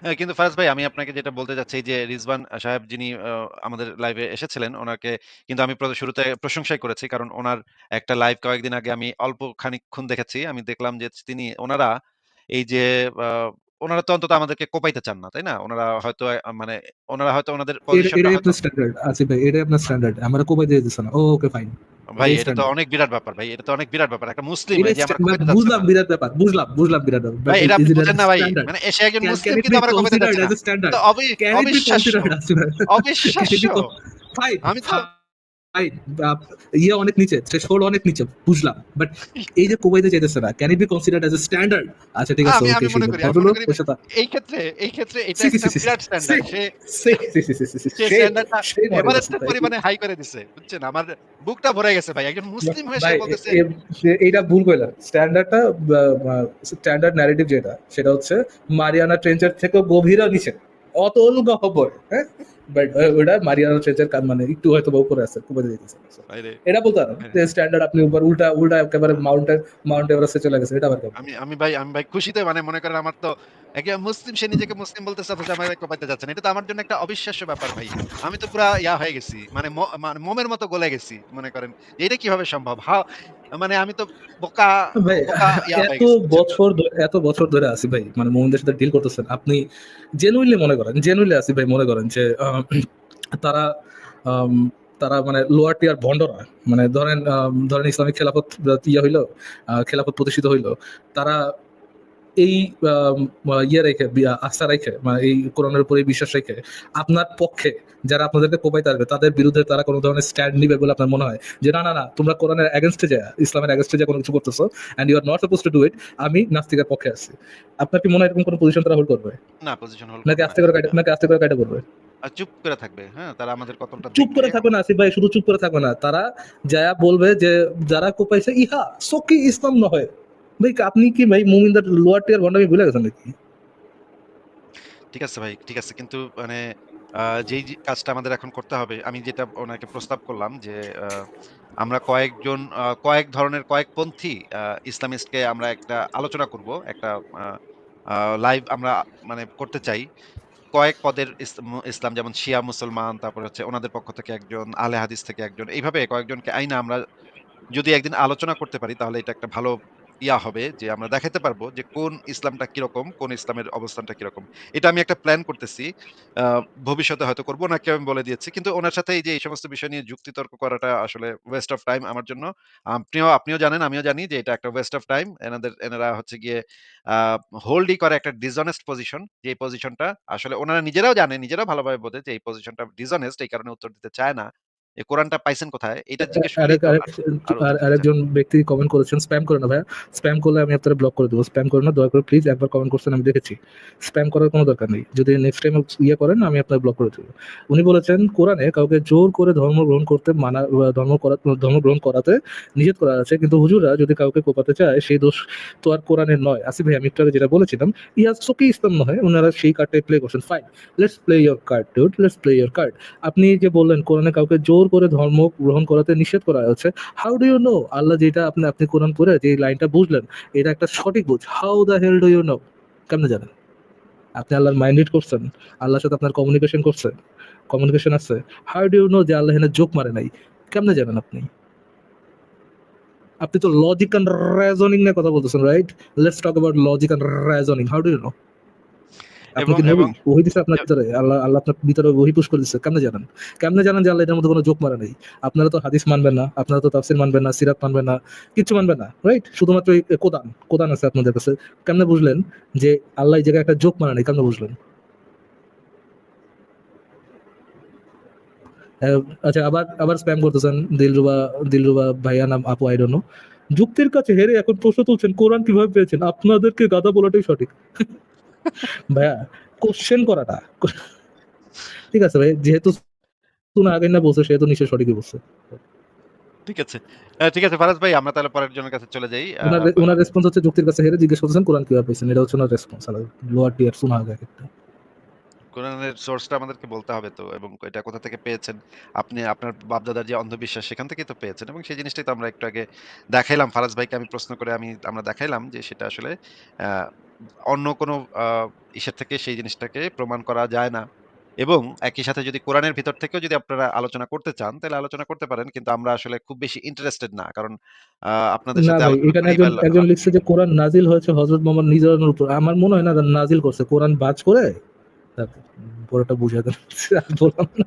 হ্যাঁ, কিন্তু ফারাজ ভাই আমি আপনাকে যেটা বলতে চাচ্ছি এই যে রিজওয়ান সাহেব যিনি আমাদের লাইভে এসেছিলেন ওনাকে কিন্তু আমি শুরুতে প্রশংসাই করেছি। কারণ উনার একটা লাইভ কয়েকদিন আগে আমি অল্প খানিকক্ষণ দেখেছি। আমি দেখলাম যে উনারা এই যে আ উনারা তো অন্তত আমাদেরকে কোপাইতে চান না, তাই না? মানে উনারা হয়তো উনাদের পজিশনটা
এটাই
হয়তো
আপনার স্ট্যান্ডার্ড আছে ভাই, এটাই আপনার স্ট্যান্ডার্ড, আমরা কোপাই দিয়ে দিচ্ছে না, ওকে ফাইন,
ভাই
এটাই
এটা তো
স্ট্যান্ডার্ড।
অনেক বিরাট ব্যাপার ভাই। এটা তো অনেক বিরাট ব্যাপার। একটা মুসলিম
এটাই
এই যে আমরা কোপাইতে চাচ্ছে
বুঝলাম
না।
বিরাট ব্যাপার, বুঝলাম বিরাট ব্যাপার, বাট
ভাই এটা আপনি
ইজ ইট
বুঝেন না ভাই।
স্ট্যান্ডার্ড?
মানে সে একজন
ক্যান
মুসলিম
ইট
কিন্তু
বি
আমরা কোপাইতে
কনসিডার্ড
চাচ্ছে না।
অ্যাজ এ
তো
স্ট্যান্ডার্ড? ক্যান ইট বি
অবিশ্বাস্য,
কনসিডার্ড অ্যাজ ক্যান ইট
অবিশ্বাস্য।
Be fine?
আমি তো
ভাই, ইয়ে অনেক নিচে, থ্রেশহোল্ড অনেক নিচে, বুঝলাম, বাট এই যে কোবাইতে চাইতেছে না, can it be considered as a standard? আচ্ছা ঠিক আছে,
আমি
ওকে,
আমি
সেই
মনে করি আমি মনে
ভদ্রলোক
করি
এর সাথে
এই ক্ষেত্রে এটা
সি সি
একটা
সি সি
বিরাট
সি
স্ট্যান্ডার্ড।
সি সি সি সি সি সি
সে
সেই
স্ট্যান্ডার্ডটা
সেই মনে করছে
এভারেস্টের
ভাই।
পরিমাণে হাই করে দিছে। বুঝছেন? আমার বুকটা ভরে গেছে ভাই। একজন মুসলিম হয়ে সে
ভাই
বলতেছে
এইটা ভুল কইলা, স্ট্যান্ডার্ডটা স্ট্যান্ডার্ড ন্যারেটিভ যেটা, সেটা হচ্ছে মারিয়ানা ট্রেঞ্চের থেকেও গভীর নিচে, অতল গহ্বর, হ্যাঁ, বাট ওটা মারিয়ানা ট্রেঞ্চের মানে একটু হয়তো বা উপরে আছে, খুবই দিতেছে।
ভাইরে,
এটা বলতে পারেন
ভাইরে।
যে স্ট্যান্ডার্ড আপনি উপর উল্টা উল্টা একেবারে মাউন্ট এভারেস্টে চলে গেছে, এটা আবার কেমন?
আমি ভাই খুশিতে মানে মনে করেন আমার তো একজন মুসলিম সে নিজেকে মুসলিম বলতেছে অথচ আমাকে কোপাইতে যাচ্ছে না। এটা তো আমার জন্য একটা অবিশ্বাস্য ব্যাপার ভাই। আমি তো পুরা হয়ে গেছি। মানে মোমের মতো গলে গেছি। মনে করেন এটা কিভাবে সম্ভব? মানে আমি তো বোকা
ভাই
বোকা হয়ে গেছি। বুঝছেন?
এত বছর ধরে আসি ভাই, মানে মোমিনদের সাথে ডিল করতেছেন আপনি, জেনুইনলি আসি ভাই, মনে করেন যে তারা আম, তারা মানে লোয়ার টিয়ার ভন্ডরা, মানে ধরেন ইসলামিক খেলাফত হইলো, খেলাফত প্রতিষ্ঠিত হইলো, তারা এই ইয়ে রেখে আস্থা রেখে, মানে এই কোরআনের উপরে বিশ্বাস রেখে আপনার পক্ষে যারা আপনাদেরকে কোপাইতে আসবে তাদের বিরুদ্ধে তারা কোনো ধরনের স্ট্যান্ড নিবে বলে আপনার মনে হয় যে না না না, তোমরা কোরআনের এগেনস্টে যায়, ইসলামের এগেনস্টে যায় কোনো কিছু করতেছো, and you are not suppose to do it, আমি নাস্তিকের পক্ষে আছি, আপনার কি মনে হয় এরকম কোনো পজিশন তারা হোল্ড করবে?
না পজিশন হোল্ড
নাকি
করবে না।
আস্তে করে কাটা করবে?
আর চুপ করে থাকবে। হ্যাঁ? তারা আমাদের কতটা
চুপ
দেখবে।
করে থাকবে না আসিফ ভাই, শুধু চুপ করে থাকবে না, তারা যায়া বলবে যে যারা কোপাইছে ইহা সকি ইসলাম নয়। ভাই আপনি কি ভাই মুমিনদের লোয়ার টিয়ার ভন্ডামি ভুলে গেছেন নাকি?
ঠিক আছে ভাই, ঠিক আছে। কিন্তু মানে যেই কাজটা আমাদের এখন করতে হবে, আমি যেটা ওনাকে প্রস্তাব করলাম যে, আ আমরা কয়েকজন কয়েক ধরনের কয়েকপন্থী ইসলামিস্টকে আমরা একটা আলোচনা করব। একটা আ আ লাইভ আমরা মানে করতে চাই। কয়েক পদের ইসলাম যেমন শিয়া মুসলমান, তারপরে হচ্ছে উনাদের পক্ষ থেকে একজন, আহলে হাদিস থেকে একজন। এইভাবে কয়েকজনকে আইনা আমরা যদি একদিন আলোচনা করতে পারি তাহলে এটা একটা ভালো হবে যে আমরা দেখাইতে পারবো যে কোন ইসলামটা কিরকম, কোন ইসলামের অবস্থানটা কিরকম। এটা আমি একটা প্ল্যান করতেছি। আ ভবিষ্যতে হয়তো করব, ওনাকে আমি বলে দিয়েছি। কিন্তু উনার সাথে এই যে এই সমস্ত বিষয় নিয়ে যুক্তিতর্ক করাটা আসলে ওয়েস্ট অফ টাইম আমার জন্য। আপনিও জানেন, আমিও জানি যে এটা একটা ওয়েস্ট অফ টাইম। এনারা হচ্ছে গিয়ে আ হোল্ডই করে একটা ডিসঅনেস্ট পজিশন। যে পজিশনটা আসলে উনারা নিজেরাও জানে, নিজেরাও ভালোভাবে বোঝে যে এই পজিশনটা ডিসঅনেস্ট, এই কারণে উত্তর দিতে চায় না। এই কোরআনটা পাইছেন কোথায়? এটা জিজ্ঞেস করলেই
আরেক
তো
আরেক
আর উত্তর দিতে চায়।
আরেকজন ব্যক্তি কমেন্ট করেছেন, স্প্যাম করে না ভাইয়া। স্প্যাম করলে আমি আপনাদের ব্লক করে দেবো। স্প্যাম করে না, দয়া করে প্লিজ। একবার কমেন্ট করছেন আমি দেখেছি। স্প্যাম করার কোনো দরকার নেই। যদি নেক্সট টাইম করেন আমি আপনার ব্লক করে দেবো। উনি বলেছেন কোরআনে কাউকে জোর করে ধর্ম গ্রহণ করতে মানা, ধর্ম গ্রহণ করাতে নিষেধ করা আছে, কিন্তু হুজুররা যদি কাউকে কোপাতে চায় সেই দোষ তো আর কোরআনের নয়। আসিফ ভাই, আমি একটু আগে যেটা বলেছিলাম, ইয়াস সোকে ইসলাম নয়, ওনারা সেই কার্ডটাই প্লে করছেন। Fine, let's play your card dude, let's play your card. আপনি যে বললেন কোরআনে কাউকে জোর করে ধর্ম গ্রহণ করাতে নিষেধ করা হচ্ছে, হাউ ডু ইউ নো আল্লাহ যেটা আপনি আপনি কোরআন পড়ে যে লাইনটা বুঝলেন এটা একটা সঠিক বুঝ, how the hell do you know? কেমনে জানেন? আপনি আল্লাহর মাইন্ড রিড করছেন, আল্লাহর সাথে আপনার কমিউনিকেশন করছেন, কমিউনিকেশন আছে। হাউ ডু ইউ নো যে আল্লাহ এখানে জোক মারে নাই? কেমনে জানেন আপনি? আপনি তো লজিক অ্যান্ড রেজনিং নিয়ে কথা বলতেছেন, right? Let's talk about logic and reasoning. How do you know? আপনি
এবং
কি নবী?
এবং
ওহী দিছে আপনার
এ
ভিতরে? আল্লাহ আপনার ভিতরে ওহী পুশ করে দিছে। কেমনে জানেন? কেমনে জানেন যে আল্লাহ এটার মধ্যে কোনো জোক মারে নাই? আপনারা তো হাদিস মানবেন না, আপনারা তো তাফসীর মানবেন না, সিরাত মানবেন না, কিচ্ছু মানবেন না, রাইট? শুধুমাত্র এই কোরআন আছে আপনাদের কাছে। কেমনে বুঝলেন যে আল্লাহ এই জায়গায় একটা জোক মারে নাই? কেমনে বুঝলেন? আচ্ছা, আবার আবার স্প্যাম করতেছেন দিলরুবা ভাইয়া নাম আপু, আই ডোন্ট নো। যুক্তির কাছে হেরে এখন প্রশ্ন তুলছেন কোরআন কিভাবে পেয়েছেন? আপনাদেরকে গাধা বলাটাই সঠিক। ভাইয়া, কোশ্চেন করাটা ঠিক আছে ভাই, যেহেতু তুনা আগে না বলছে সেহেতু নিশ্চয়ই সঠিকই বলছে।
ঠিক আছে। ঠিক আছে ফারাজ ভাই, আমরা তাহলে পরের জনের কাছে চলে যাই।
উনার রেসপন্স হচ্ছে যুক্তির কাছে হেরে জিজ্ঞেস করতেছেন কোরআন কিভাবে পেয়েছেন, এটা হচ্ছে ওনার রেসপন্স। আর লোয়ার টিয়ার শোনা আগে একটা।
কোরআনের সোর্সটা আমাদেরকে বলতে হবে তো, এবং এটা কোথা থেকে পেয়েছেন। আপনি আপনার বাপ-দাদার যে অন্ধবিশ্বাস সেখান থেকেই তো পেয়েছেন, এবং সেই জিনিসটাই তো আমরা একটু আগে দেখাইলাম। ফারাজ ভাইকে আমি প্রশ্ন করে আমরা দেখাইলাম যে সেটা আসলে আ অন্য কোনো আ ইসের থেকে সেই জিনিসটাকে প্রমাণ করা যায় না। এবং একই সাথে যদি কোরআনের ভিতর থেকেও যদি আপনারা আলোচনা করতে চান, তাহলে আলোচনা করতে পারেন। কিন্তু আমরা আসলে খুব বেশি ইন্টারেস্টেড না। কারণ আপনাদের
না
সাথে
ভাই,
আলোচনা
এখানে
করেই বা
একজন লিখছে যে কোরআন নাজিল হয়েছে হযরত মুহাম্মদ নিজামের উপর। আমার মনে হয় না নাজিল করছে, কোরআন বাজ করে তারপর পুরোটা বুঝায় দেন। আর বললাম না,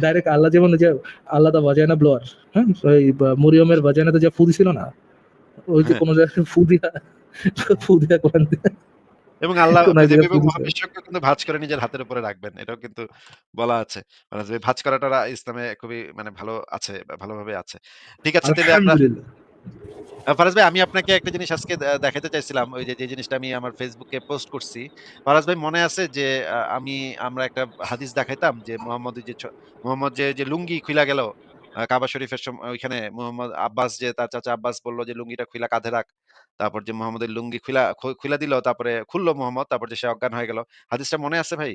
ডাইরেক্ট আল্লাহ যেমন ওই যে আল্লাহ দা ভাজাইনা ব্লোয়ার, হ্যাঁ? ওই মরিয়মের ভাজাইনাতে যে ফু দিছিল না? ওই যে
হ্যাঁ।
কোন জায়গায় ফু দিয়া কোরআন দিয়ে
এবং আল্লাহ
কোন এক
পৃথিবী
জায়গায় ফু
এবং
দিছে।
মহাবিশ্বকে কিন্তু ভাঁজ করে নিজের হাতের উপরে রাখবেন। এটাও কিন্তু বলা আছে। মানে যে ভাঁজ করাটা ইসলামে খুবই মানে ভালো আছে, বা ভালোভাবে আছে। ঠিক আছে, তাইলে আমরা
আলহামদুলিল্লাহ।
ফারাজ ভাই, আমি আপনাকে একটা জিনিস আজকে দেখাইতে চাইছিলাম। ওই যে জিনিসটা আমি আমার Facebook এ পোস্ট করছি। ফারাজ ভাই মনে আছে যে আমরা একটা হাদিস দেখাইতাম যে মোহাম্মদ যে লুঙ্গি খুইলা গেল কাবা শরীফের ওইখানে মোহাম্মদ আব্বাস, যে তার চাচা আব্বাস বলল যে লুঙ্গিটা খুইলা কাঁধে রাখ। তারপর যে মোহাম্মদের লুঙ্গি খুইলা দিল, তারপরে খুললো মোহাম্মদ, তারপর যে সে অজ্ঞান হয়ে গেল। হাদিসটা মনে আছে ভাই?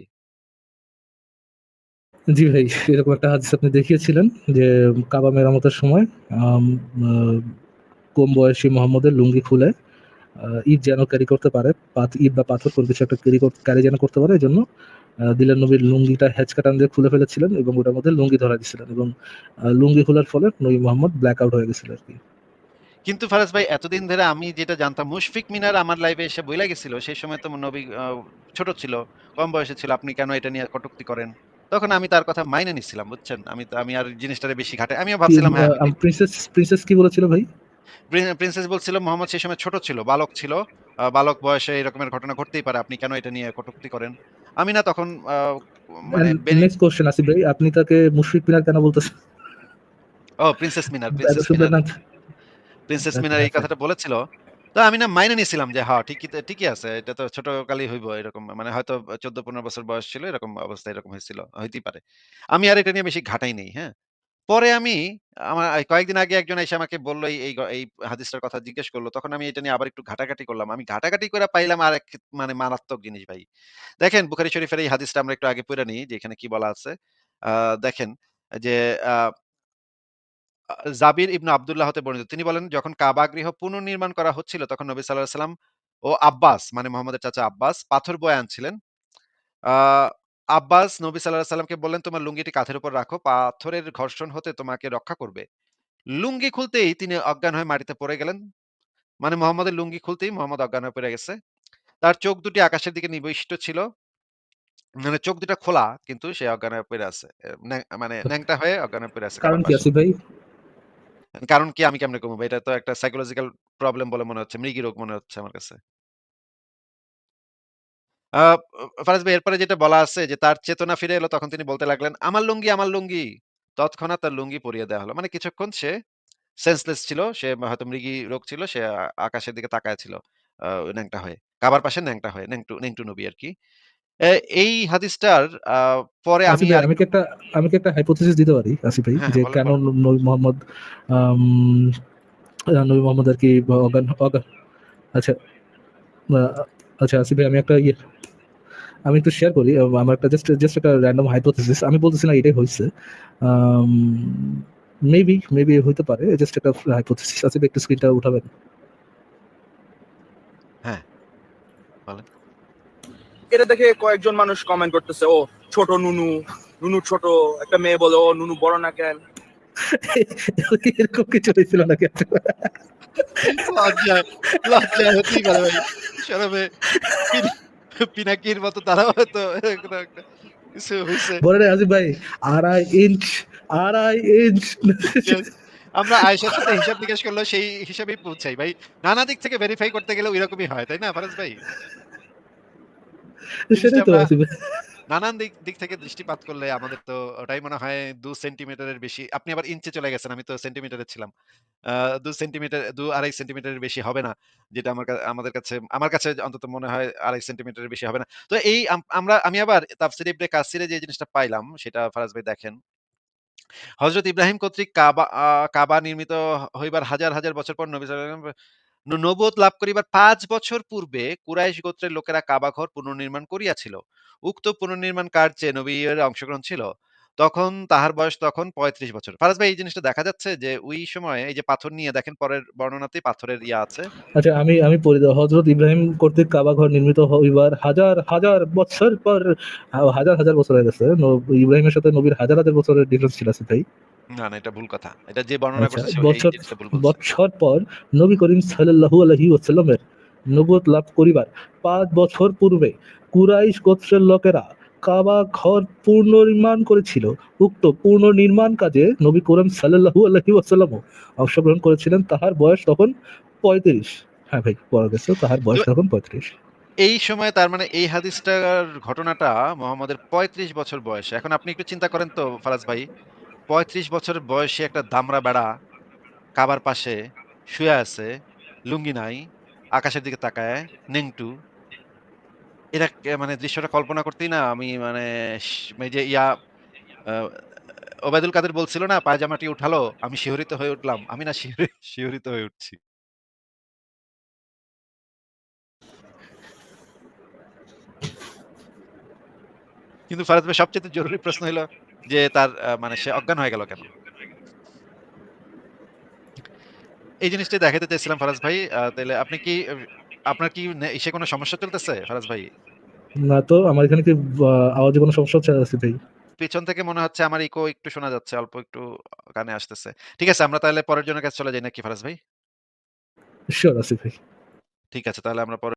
জি ভাই, এরকম একটা হাদিস আপনি দেখিয়েছিলেন যে কাবা মেরামতের সময় আম আ কম বয়সী মোহাম্মদের লুঙ্গি খুলে ইট যেন ক্যারি করতে পারে, ইট বা পাথর কোনো কিছু একটা ক্যারি যেন করতে পারে, এজন্য দিলেন নবীর লুঙ্গিটা হ্যাচকা টান দিয়ে খুলে ফেলেছিলেন এবং ওটার মধ্যে লুঙ্গি ধরায় দিছিলেন, এবং লুঙ্গি খোলার ফলে নবী মোহাম্মদ ব্ল্যাক আউট হয়ে গেছিল আরকি।
কিন্তু ফারাজ ভাই, এতদিন ধরে আমি যেটা জানতাম, মুশফিক মিনার আমার লাইভে এসে বইলা গেছিল। সেই সময় তো নবী ছোট ছিল, কম বয়সে ছিল। আপনি কেন এটা নিয়ে কটূক্তি করেন? তখন আমি তার কথা মাইনে নিচ্ছিলাম, বুঝছেন? আমি আর জিনিসটারে বেশি আমিও
কি
ভাবছিলাম, হ্যাঁ, ঠিক।
প্রিন্সেস কি বলেছিল ভাই?
প্রিন্সেস বলছিল মোহাম্মদ সেই সময় ছোট ছিল, বালক ছিল। বালক বয়সে এরকমের ঘটনা ঘটতেই পারে। আপনি কেন এটা নিয়ে কটূক্তি করেন? আমি না তখন মানে
নেক্সট কোশ্চেন আসিফ ভাই, আপনি তাকে মুশফিক মিনার কেন বলতেছেন?
প্রিন্সেস মিনার,
এত সুন্দর নাম।
প্রিন্সেস
আচ্ছা
মিনার এই
আচ্ছা।
কথাটা বলেছিল। তো আমি না মাইনে নিছিলাম যে হ্যাঁ, ঠিকই আছে। এটা তো ছোটকালেই হইব এরকম। মানে হয়তো ১৪-১৫ বছর বয়স ছিল, এরকম অবস্থা এরকম হইছিল। হইতেই পারে। আমি আর এটা নিয়ে বেশি ঘাটাই নাই, হ্যাঁ? পরে আমি আমার কয়েকদিন আগে একজন এসে আমাকে বলল এই হাদিসটার কথা জিজ্ঞেস করল। তখন আমি এটা নিয়ে আবার একটু ঘাটাঘাটি করলাম। আমি ঘাটাঘাটি করে পাইলাম আরেক মানে মারাত্মক জিনিস ভাই। দেখেন বুখারী শরীফের এই হাদিসটা আমরা একটু আগে পইড়া নিই যে এখানে কি বলা আছে। আ দেখেন যে আ আ জাবির ইবনে আব্দুল্লাহ হতে বর্ণিত। তিনি বলেন, "যখন কাবা গৃহ পুনর্নির্মাণ করা হচ্ছিল, তখন নবী সাল্লাল্লাহু আলাইহি সাল্লাম ও আব্বাস মানে মুহাম্মদের চাচা আব্বাস পাথর বয়ে আনছিলেন। আ আব্বাস নবী সাল্লাল্লাহু আলাইহি সাল্লামকে বললেন, "তোমার লুঙ্গিটি কাঁধের উপর রাখো, পাথরের ঘর্ষণ হতে তোমাকে রক্ষা করবে।" লুঙ্গি খুলতেই তিনি অজ্ঞান হয়ে মাটিতে পড়ে গেলেন। মানে মুহাম্মদের লুঙ্গি খুলতেই মুহাম্মদ অজ্ঞান হয়ে পড়ে গেছে। তার চোখ দুটি আকাশের দিকে নিবিষ্ট ছিল। মানে চোখ দুটা খোলা কিন্তু সে অজ্ঞান হয়ে পইড়া আছে। মানে ন্যাংটা হয়ে অজ্ঞান হয়ে পইড়া আছে
কারণ
কাবার
কি
পাশে।
আসিফ ভাই?
কারণ কি আমি কেমনে কমু ভাই? এটা তো একটা সাইকোলজিক্যাল প্রবলেম বলে মনে হচ্ছে। মৃগী রোগ মনে হচ্ছে আমার কাছে। আ ফারাজ ভাই এরপরে যেটা বলা আছে যে তার চেতনা ফিরে এলো তখন তিনি বলতে লাগলেন, "আমার লুঙ্গি, আমার লুঙ্গি।" তৎক্ষণাৎ তার লুঙ্গি পরিয়ে দেয়া হলো। মানে কিছুক্ষণ সে সেন্সলেস ছিল। সে হয়তো মৃগী রোগ ছিল। সে আকাশের দিকে তাকায় ছিল। ন্যাংটা হয়ে। কাবার পাশে ন্যাংটা হয়ে। নেংটু নবী আরকি। এ এই হাদিসটার আ পরে আমি
আসিফ ভাই
আরেকটু
আমি কি একটা হাইপোথিসিস দিতে পারি আসিফ ভাই?
হ্যাঁ,
যে
বলেন,
কেন
বলেন।
নবী মোহাম্মদ আম নবী মোহাম্মদ আরকি অজ্ঞান আচ্ছা আ আচ্ছা আসিফ ভাই আমি একটু শেয়ার করি। আমার একটা জাস্ট একটা র‍্যান্ডম হাইপোথিসিস। আমি বলতেছি না এটাই হইছে। আম মেবি হইতে পারে। জাস্ট একটা হাইপোথিসিস। আসিফ ভাই একটু স্ক্রিনটা উঠাবেন।
হ্যাঁ, বলেন।
এটা দেখে কয়েকজন মানুষ কমেন্ট করতেছে, ও ছোট নুনু, নুনু ছোট, একটা মেয়ে বলে ও নুনু বড় না কেন?
এরকম কিছু হয়েছিল নাকি?
লজ্জায়, লজ্জায় হতেই পারে ভাই। শরমে পিন পিনাকির মতো তারাও হয়তো এরকম একটা কিছু হইছে।
বলে নাই আসিফ ভাই 2.5 ইঞ্চ 2.5 ইঞ্চ
ইয়েস। আমরা আয়েশার সাথে হিসাব নিকাশ করলেও সেই হিসাবেই পৌঁছাই ভাই। নানা দিক থেকে ভেরিফাই করতে গেলেও এরকমই হয়। তাই না ফারাজ ভাই? জিনিসটা
সেটাই তো
আমরা
আসিফ ভাই।
নানান দিক থেকে দৃষ্টিপাত করলে আমাদের তো ওটাই মনে হয় ২ সেন্টিমিটারের বেশি। আপনি আবার ইঞ্চে চলে গেছেন। আমি তো সেন্টিমিটারে ছিলাম। আ ২ সেন্টিমিটার ২-২.৫ সেন্টিমিটারের বেশি হবে না। যেটা আমার কাছে অন্তত মনে হয় ২.৫ সেন্টিমিটারের বেশি হবে না। তো এই আমি আবার তাফসীর ইবনে কাসিরে যে জিনিসটা পাইলাম সেটা ফারাজ ভাই দেখেন। হযরত ইব্রাহিম কর্তৃক কাবা নির্মিত হইবার হাজার বছর পর নবী সাল্লাল্লাহু আলাইহি ওয়াসাল্লাম নবুয়ত লাভ করিবার ৫ বছর পূর্বে কুরাইশ গোত্রের লোকেরা কাবা ঘর পুনর্নির্মাণ করিয়াছিল। উক্ত পুনর্নির্মাণ কার্যে নবীর অংশগ্রহণ ছিল। তখন তাহার বয়স ৩৫ বছর। ফারাজ ভাই এই জিনিসটা দেখা যাচ্ছে যে ওই সময়ে এই যে পাথর নিয়ে দেখেন পরের বর্ণনাতেই পাথরের ইয়া আছে।
আচ্ছা আমি পড়ি হযরত ইব্রাহিম কর্তৃক কাবা ঘর নির্মিত হইবার হাজার বছর পর হাজার বছর হয়ে গেছে। ইব্রাহিমের সাথে নবীর হাজার বছরের ডিফারেন্স ছিল আসিফ ভাই।
না, এটা ভুল কথা। এটা যে বর্ণনা
আচ্ছা
করছে সে এই
বছর
জিনিসটা ভুল বলছে।
বৎসর পর নবী করিম সাল্লাল্লাহু আলাইহি ওয়াসাল্লামের নবুয়ত লাভ করিবার ৫ বছর পূর্বে কুরাইশ গোত্রের লোকেরা কাবা ঘর পুনর্নির্মাণ করেছিল। উক্ত পুনর্নির্মাণ কাজে নবী করিম সাল্লাল্লাহু আলাইহি ওয়াসাল্লামও অংশগ্রহণ করেছিলেন। তাহার বয়স তখন ৩৫। হ্যাঁ ভাই, পড়া গেছে। তাহার
তো
বয়স তখন ৩৫।
এই সময়ে তার মানে এই হাদিসটার ঘটনাটা মুহাম্মদের ৩৫ বছর বয়সে। এখন আপনি একটু চিন্তা করেন তো ফারাজ ভাই ৩৫ বছর বয়সী একটা দামড়া বেড়া কাবার পাশে শুয়ে আছে, লুঙ্গি নাই, আকাশের দিকে তাকায়, নেংটু। এটা মানে দৃশ্যটা কল্পনা করতেই না আমি মানে এই যে আ ওবায়দুল কাদের বলছিল না পায়জামাটি উঠালো, আমি শিহরিত হয়ে উঠলাম। আমি না শিহরিত হয়ে উঠছি। কিন্তু ফারাজ ভাই সবচাইতে জরুরি প্রশ্ন হইলো যে তার মানে সে অজ্ঞান হয়ে গেল কেন? এই জিনিসটাই দেখাইতে চাইছিলাম ফারাজ ভাই। তাইলে আপনি কি আপনার কি ইসে কোনো সমস্যা চলতেছে ফারাজ ভাই?
না তো আমার এখানে কি আওয়াজে কোনো সমস্যা হচ্ছে আসিফ ভাই?
পেছন থেকে মনে হচ্ছে আমার ইকো একটু শোনা যাচ্ছে। অল্প একটু কানে আসতেছে। ঠিক আছে আমরা তাহলে পরের জনের কাছে চলে যাই নাকি ফারাজ ভাই?
শিওর আসিফ ভাই।
ঠিক আছে তাহলে আমরা পরে